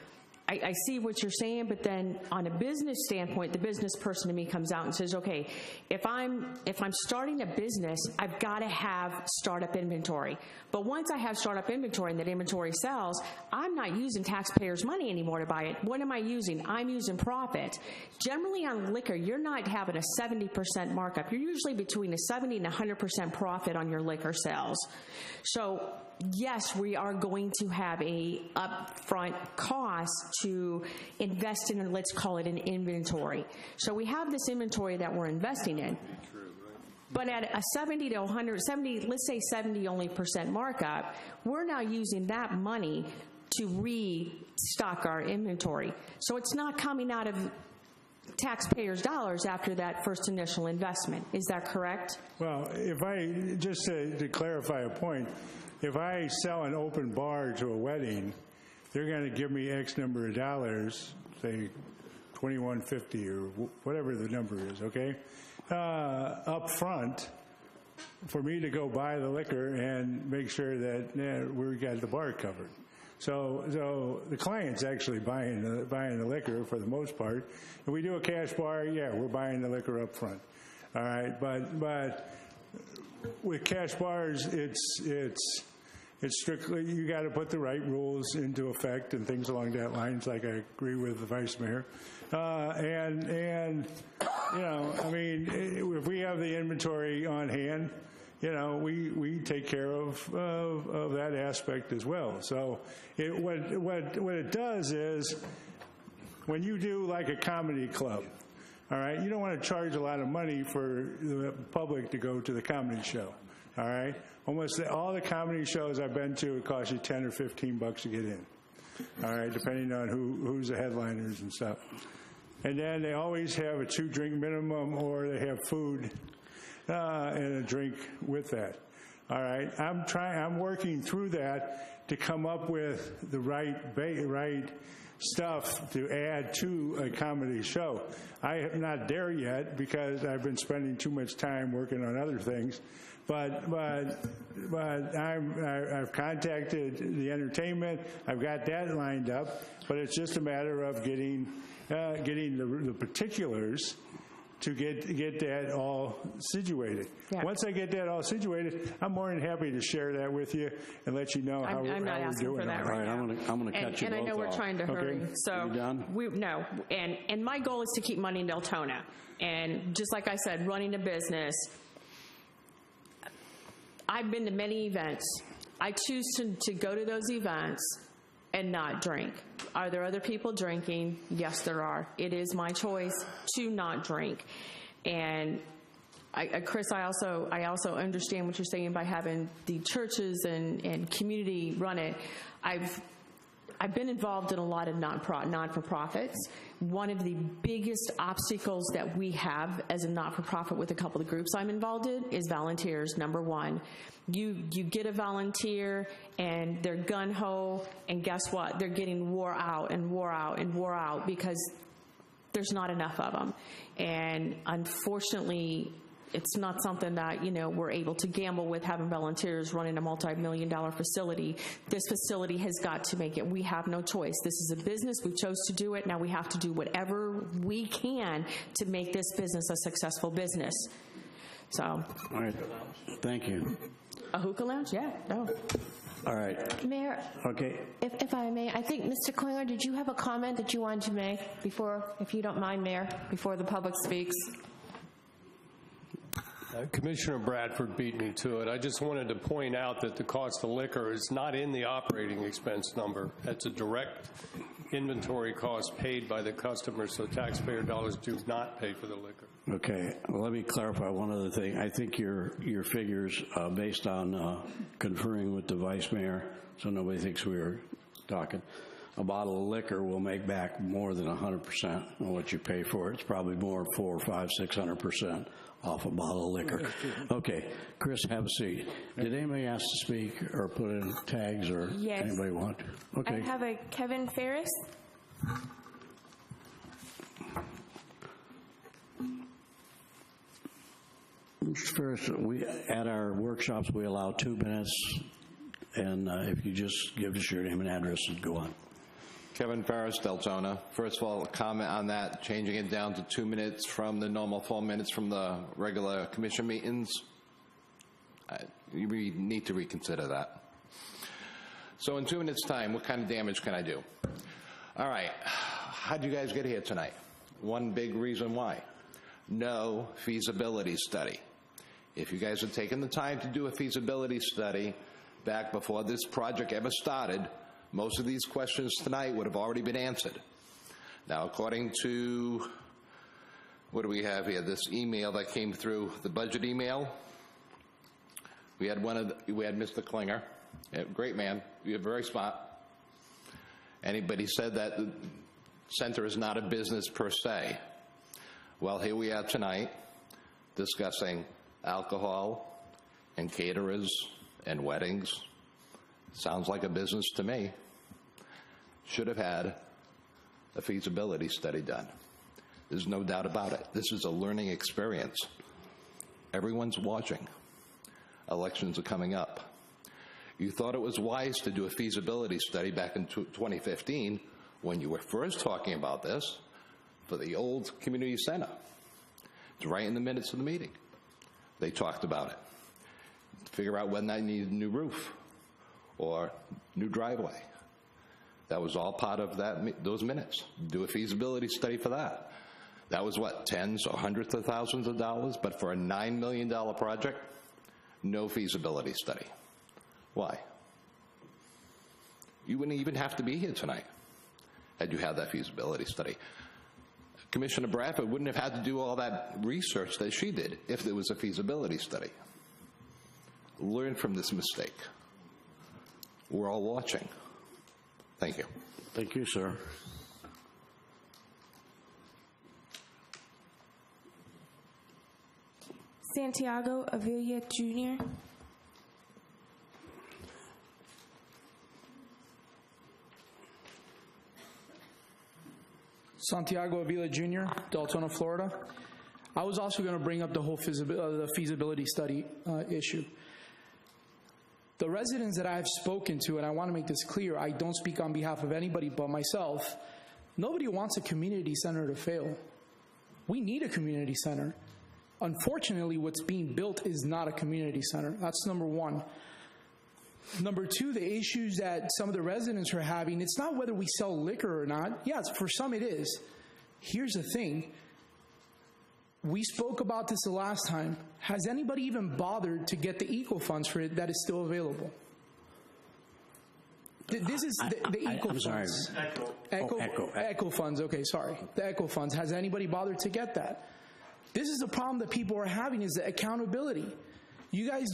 I see what you're saying, but then on a business standpoint, the business person to me comes out and says, okay, if I'm starting a business, I've got to have startup inventory. But once I have startup inventory and that inventory sells, I'm not using taxpayers' money anymore to buy it. What am I using? I'm using profit. Generally on liquor, you're not having a 70% markup. You're usually between a 70 and 100% profit on your liquor sales. So yes, we are going to have a upfront cost to invest in, let's call it an inventory. So we have this inventory that we're investing in. But at a 70 to 170, let's say 70 only % markup, we're now using that money to restock our inventory. So it's not coming out of taxpayers' dollars after that first initial investment. Is that correct? Well, if I, just to clarify a point, if I sell an open bar to a wedding, they're going to give me X number of dollars, say $21.50 or whatever the number is, okay, up front for me to go buy the liquor and make sure that we got the bar covered. So the client's actually buying the liquor for the most part. If we do a cash bar, yeah, we're buying the liquor up front. All right, but with cash bars, it's strictly, you got to put the right rules into effect and things along that lines. Like I agree with the vice mayor, and I mean, if we have the inventory on hand, we take care of that aspect as well. So what it does is when you do like a comedy club, all right, you don't want to charge a lot of money for the public to go to the comedy show. All right, almost all the comedy shows I've been to, it costs you $10 or $15 to get in. All right, depending on who's the headliners and stuff. And then they always have a 2-drink minimum, or they have food and a drink with that. All right, I'm working through that to come up with the right stuff to add to a comedy show. I am not there yet because I've been spending too much time working on other things. But I've contacted the entertainment. I've got that lined up. But it's just a matter of getting the particulars to get that all situated. Yeah. Once I get that all situated, I'm more than happy to share that with you and let you know how we're doing. For that right now. I'm going to cut you both And I know we're trying to hurry. Okay. So you done? No. And my goal is to keep money in Deltona. And just like I said, running a business, I've been to many events. I choose to go to those events and not drink. Are there other people drinking? Yes, there are. It is my choice to not drink. And Chris, I also understand what you're saying by having the churches and community run it. I've been involved in a lot of non-for-profits. One of the biggest obstacles that we have as a not-for-profit with a couple of groups I'm involved in is volunteers, number one. You get a volunteer and they're gung-ho, and guess what? They're getting wore out and wore out and wore out because there's not enough of them. And unfortunately, it's not something that, we're able to gamble with having volunteers running a multi-million-dollar facility. This facility has got to make it. We have no choice. This is a business. We chose to do it. Now we have to do whatever we can to make this business a successful business. So. All right. Thank you. A hookah lounge? Yeah. No. All right. Mayor, Okay. if I may, I think, Mr. Klinger, did you have a comment that you wanted to make before, if you don't mind, Mayor, before the public speaks? Commissioner Bradford beat me to it. I just wanted to point out that the cost of liquor is not in the operating expense number. That's a direct inventory cost paid by the customer, so taxpayer dollars do not pay for the liquor. Okay. Well, let me clarify one other thing. I think your figures, based on conferring with the vice mayor, so nobody thinks we were talking, a bottle of liquor will make back more than 100% on what you pay for it. It's probably more 400, 500, 600% off a bottle of liquor. Okay, Chris, have a seat. Did anybody ask to speak or put in tags, or Yes. anybody want to? Okay. I have a Kevin Ferris. Mr. Ferris, at our workshops, we allow 2 minutes, and if you just give us your name and address and go on. Kevin Ferris, Deltona. First of all, a comment on that, changing it down to 2 minutes from the normal 4 minutes from the regular commission meetings. You need to reconsider that. So in 2 minutes' time, what kind of damage can I do? All right, how'd you guys get here tonight? One big reason why. No feasibility study. If you guys had taken the time to do a feasibility study back before this project ever started, most of these questions tonight would have already been answered. Now, according to, what do we have here, this email that came through, the budget email, we had Mr. Klinger, great man, you're very smart, but he said that the center is not a business per se. Well, here we are tonight discussing alcohol and caterers and weddings. Sounds like a business to me. Should have had a feasibility study done. There's no doubt about it. This is a learning experience. Everyone's watching. Elections are coming up. You thought it was wise to do a feasibility study back in 2015 when you were first talking about this for the old community center. It's right in the minutes of the meeting. They talked about it. Figure out when that needed a new roof or new driveway. That was all part of those minutes. Do a feasibility study for that. That was what, tens or hundreds of thousands of dollars? But for a $9 million project, no feasibility study. Why? You wouldn't even have to be here tonight had you had that feasibility study. Commissioner Bradford wouldn't have had to do all that research that she did if there was a feasibility study. Learn from this mistake. We're all watching. Thank you. Thank you, sir. Santiago Avila Jr. Santiago Avila Jr., Deltona, Florida. I was also going to bring up the whole feasibility study issue. The residents that I've spoken to, and I want to make this clear, I don't speak on behalf of anybody but myself, nobody wants a community center to fail. We need a community center. Unfortunately, what's being built is not a community center. That's number one. Number two, the issues that some of the residents are having, it's not whether we sell liquor or not. Yes, for some it is. Here's the thing. We spoke about this the last time. Has anybody even bothered to get the eco funds for it that is still available? This is the eco I'm sorry. funds. Echo. Eco funds. Okay, sorry. The eco funds. Has anybody bothered to get that? This is the problem that people are having, is the accountability. You guys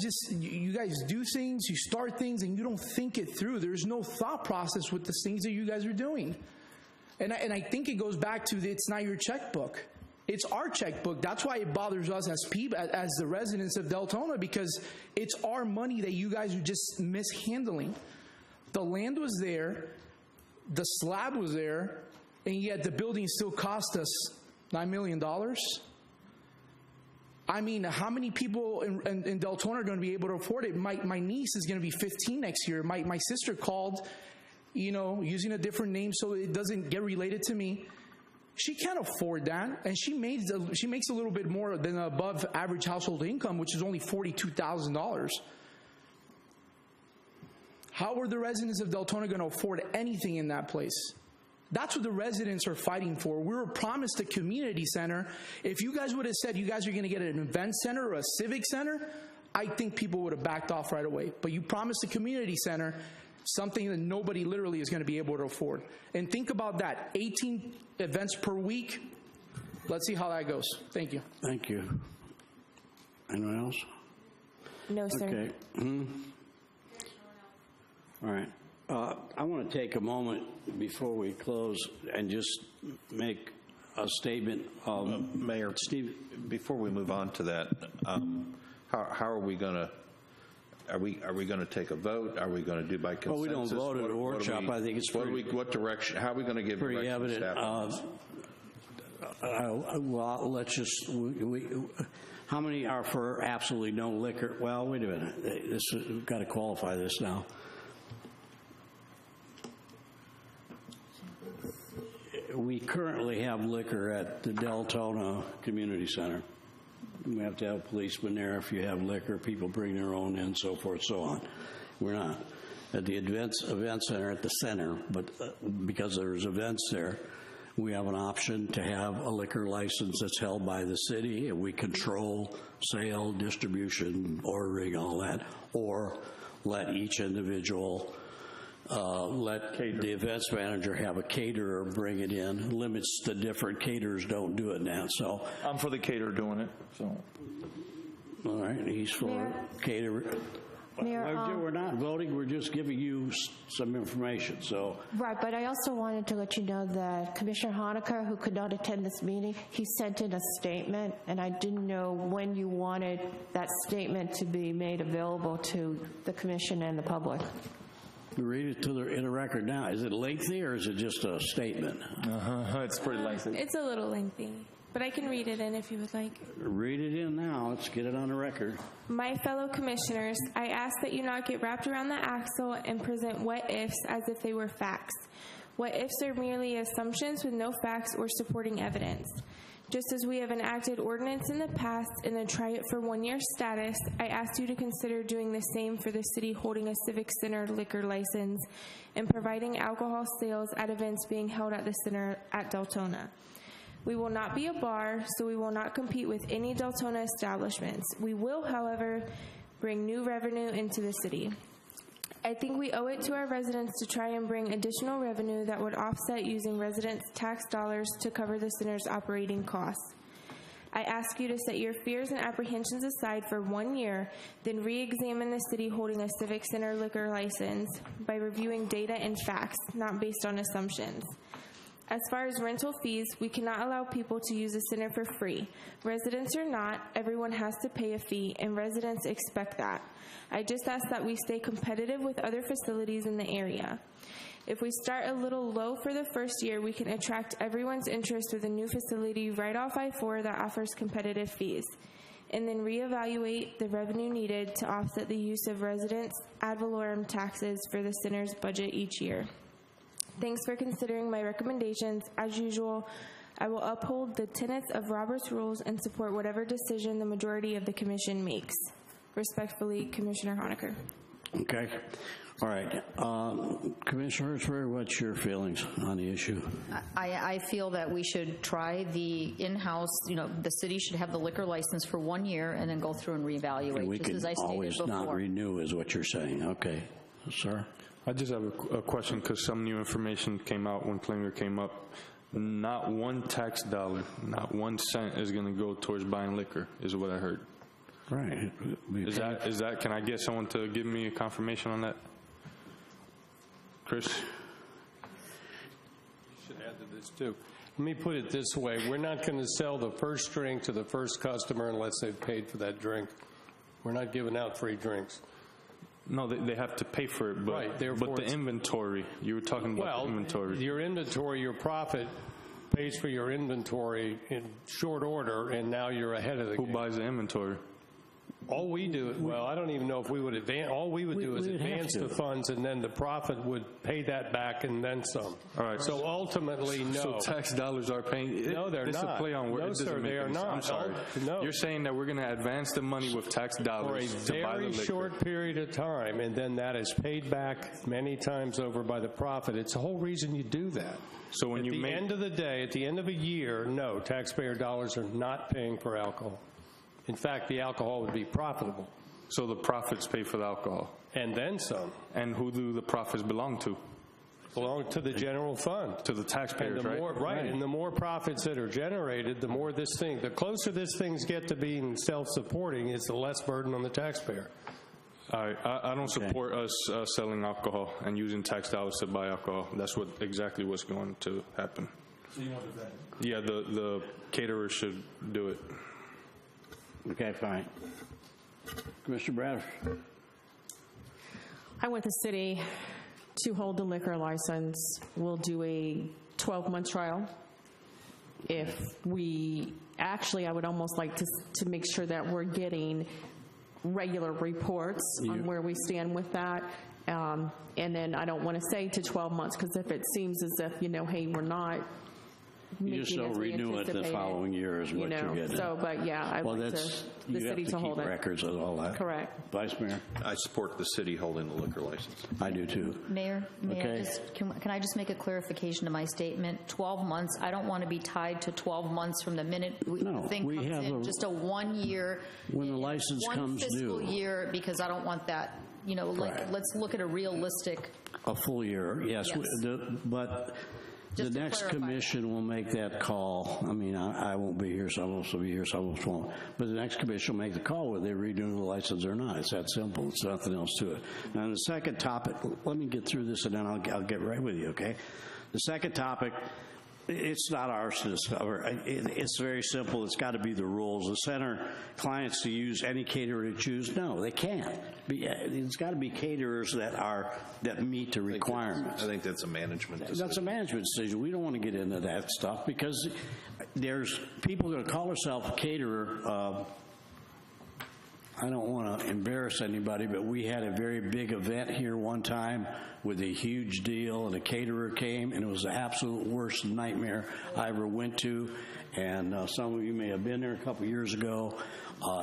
do things, you start things, and you don't think it through. There's no thought process with the things that you guys are doing. And I think it goes back to it's not your checkbook. It's our checkbook. That's why it bothers us as people, as the residents of Deltona, because it's our money that you guys are just mishandling. The land was there, the slab was there, and yet the building still cost us $9 million. I mean, how many people in Deltona are going to be able to afford it? My niece is going to be 15 next year. My sister called, using a different name so it doesn't get related to me. She can't afford that, and she makes a little bit more than above average household income, which is only $42,000. How are the residents of Deltona going to afford anything in that place? That's what the residents are fighting for. We were promised a community center. If you guys would have said you guys are going to get an event center or a civic center, I think people would have backed off right away. But you promised a community center, something that nobody literally is going to be able to afford. And think about that, 18 events per week. Let's see how that goes. Thank you. Thank you. Anyone else? No, sir. Okay. All right. I want to take a moment before we close and just make a statement. Mayor, Steve, before we move on to that, how are we going to? Are we going to take a vote? Are we going to do by consensus? well, we don't vote at a workshop. I think it's what direction? How are we going to give pretty direction to evident. staff? Well, let's just. How many are for absolutely no liquor? Well, wait a minute. We've got to qualify this now. We currently have liquor at the Deltona Community Center. We have to have a policeman there. If you have liquor, people bring their own in, so forth, so on. We're not. At the event center at the center, but because there's events there, we have an option to have a liquor license that's held by the city, and we control sale, distribution, ordering, all that, or let each individual let the events manager have a caterer bring it in. Limits the different caterers don't do it now. So I'm for the caterer doing it. So. All right, he's for caterer. Mayor, we're not voting. We're just giving you some information. So right, but I also wanted to let you know that Commissioner Honecker, who could not attend this meeting, he sent in a statement, and I didn't know when you wanted that statement to be made available to the commission and the public. read it in the record now. Is it lengthy or is it just a statement? It's pretty lengthy. It's a little lengthy, but I can read it in if you would like. Read it in now. Let's get it on the record. My fellow commissioners, I ask that you not get wrapped around the axle and present what-ifs as if they were facts. What-ifs are merely assumptions with no facts or supporting evidence. Just as we have enacted ordinance in the past and then try it for 1-year status, I ask you to consider doing the same for the city holding a civic center liquor license and providing alcohol sales at events being held at the center at Deltona. We will not be a bar, so we will not compete with any Deltona establishments. We will, however, bring new revenue into the city. I think we owe it to our residents to try and bring additional revenue that would offset using residents' tax dollars to cover the center's operating costs. I ask you to set your fears and apprehensions aside for 1 year, then re-examine the city holding a civic center liquor license by reviewing data and facts, not based on assumptions. As far as rental fees, we cannot allow people to use the center for free. Residents or not, everyone has to pay a fee, and residents expect that. I just ask that we stay competitive with other facilities in the area. If we start a little low for the first year, we can attract everyone's interest with a new facility right off I-4 that offers competitive fees, and then reevaluate the revenue needed to offset the use of residents' ad valorem taxes for the center's budget each year. Thanks for considering my recommendations. As usual, I will uphold the tenets of Robert's rules and support whatever decision the majority of the commission makes. Respectfully, Commissioner Honecker. Okay. All right. Commissioner Hertzberg, what's your feelings on the issue? I feel that we should try the in-house, the city should have the liquor license for 1 year and then go through and reevaluate, And we just can as I stated always before. not renew is what you're saying. Okay. Sir? I just have a question because some new information came out when Klinger came up. Not one tax dollar, not 1 cent is going to go towards buying liquor, is what I heard. Right. Is that, can I get someone to give me a confirmation on that? Chris? You should add to this, too. Let me put it this way. We're not going to sell the first drink to the first customer unless they've paid for that drink. We're not giving out free drinks. No, they have to pay for it, but, Right, therefore but the it's- inventory, you were talking about the inventory. Your inventory, your profit pays for your inventory in short order, and now you're ahead of the Who game. buys the inventory? All we do, well, I don't even know if we would advance, all we would do is we would have advance to. the funds, and then the profit would pay that back and then some. All right. So ultimately, no. So tax dollars are paying. No, they're this not. is a play on words. No, It doesn't sir, make they are any sense. not. I'm sorry. No. You're saying that we're going to advance the money with tax For a dollars to buy the very liquor. short period of time, and then that is paid back many times over by the profit. It's the whole reason you do that. So when At you the make end of the day, at the end of a year, no, taxpayer dollars are not paying for alcohol. In fact, the alcohol would be profitable, so the profits pay for the alcohol, and then some. and who do the profits belong to? Belong to the general fund. To the taxpayers, And the right? more, right, and the more profits that are generated, the more this thing, the closer this things get to being self-supporting, it's the less burden on the taxpayer. I don't support us selling alcohol and using tax dollars to buy alcohol. That's exactly what's going to happen. So you want to Yeah, the caterer should do it. Okay, fine. Commissioner Bradford? I want the city to hold the liquor license. We'll do a 12-month trial. If we, actually, I would almost like to make sure that we're getting regular reports on where we stand with that. And then I don't want to say to 12 months, because if it seems as if, hey, we're not You just making don't as we renew it the anticipated, following year is what you're getting. So, but yeah, I'd Well, like that's, the you have city to to hold keep it. records of all that. Correct. Vice Mayor? I support the city holding the liquor license. I do too. Mayor, Okay. can I just make a clarification to my statement? 12 months, I don't want to be tied to 12 months from the minute No, the thing we comes have in, just a 1 year. When the license comes One fiscal due. year, because I don't want that, Correct. let's look at a realistic, A full year, yes. Yes. But the Just to next clarify. commission will make that call. I mean, I won't be here, some of us will be here, some of us won't. But the next commission will make the call whether they renew the license or not. It's that simple. It's nothing else to it. Now, the second topic, let me get through this and then I'll get right with you, okay? The second topic, it's not ours to discover. It's very simple. It's got to be the rules. The center clients to use any caterer to choose? No, they can't. It's got to be caterers that meet the requirements. I think that's a management decision. That's a management decision. We don't want to get into that stuff because there's people going to call themselves a caterer. I don't want to embarrass anybody, but we had a very big event here one time with a huge deal, and a caterer came, and it was the absolute worst nightmare I ever went to. And some of you may have been there a couple years ago.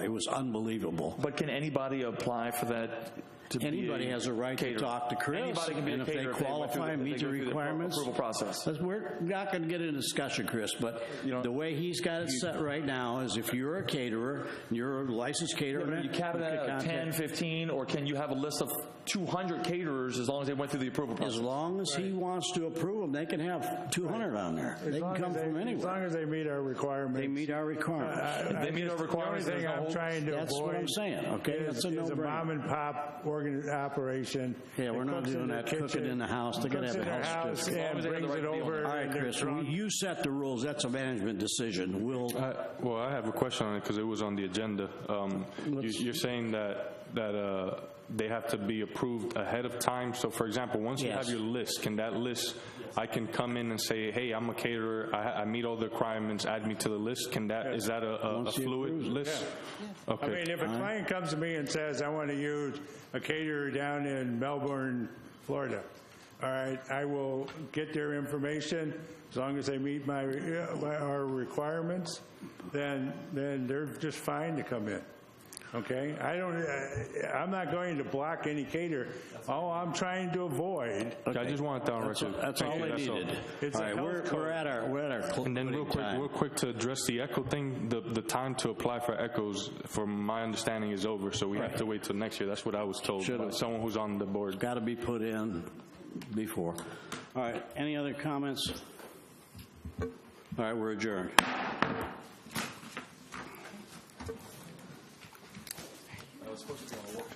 It was unbelievable. But can anybody apply for that? Anybody has a right to talk to Chris, Anybody can be and a if they caterer qualify and meet the requirements. Approval process. We're not going to get into discussion, Chris, but the way he's got it set right now is if you're a caterer, you're a licensed caterer. You cap it at 10, 15, or can you have a list of 200 caterers as long as they went through the approval process? As long as he wants to approve them, they can have 200 on there. They can come from anywhere. As long as they meet our requirements. They meet our requirements. If they meet our requirements, The only thing there's no I'm trying to avoid. That's what I'm saying, okay? Is, That's a is a no-brainer. mom and pop operation. Yeah, we're not doing that cooking in the house. They got to have a house and as they have brings the it right deal. over. All right, and they're Chris, drunk. you set the rules. That's a management decision. Well, I have a question on it because it was on the agenda. You're saying that they have to be approved ahead of time. So, for example, once you Yes. have your list, can that list, I can come in and say, hey, I'm a caterer, I meet all the requirements, add me to the list. Is that a Once he fluid approves it. list? I Okay. mean, if a client comes to me and says, I want to use a caterer down in Melbourne, Florida, all right, I will get their information. As long as they meet our requirements, then they're just fine to come in. okay? I'm not going to block any cater. All I'm trying to avoid. Okay, I just want it down record. That's all they needed. It's All a right, health we're at our And then concluding time. real quick to address the echo thing, the time to apply for echoes, from my understanding, is over, so we have to wait till next year. That's what I was told by someone who's on the board. Got to be put in before. All right, any other comments? All right, we're adjourned. I was supposed to be on a walk.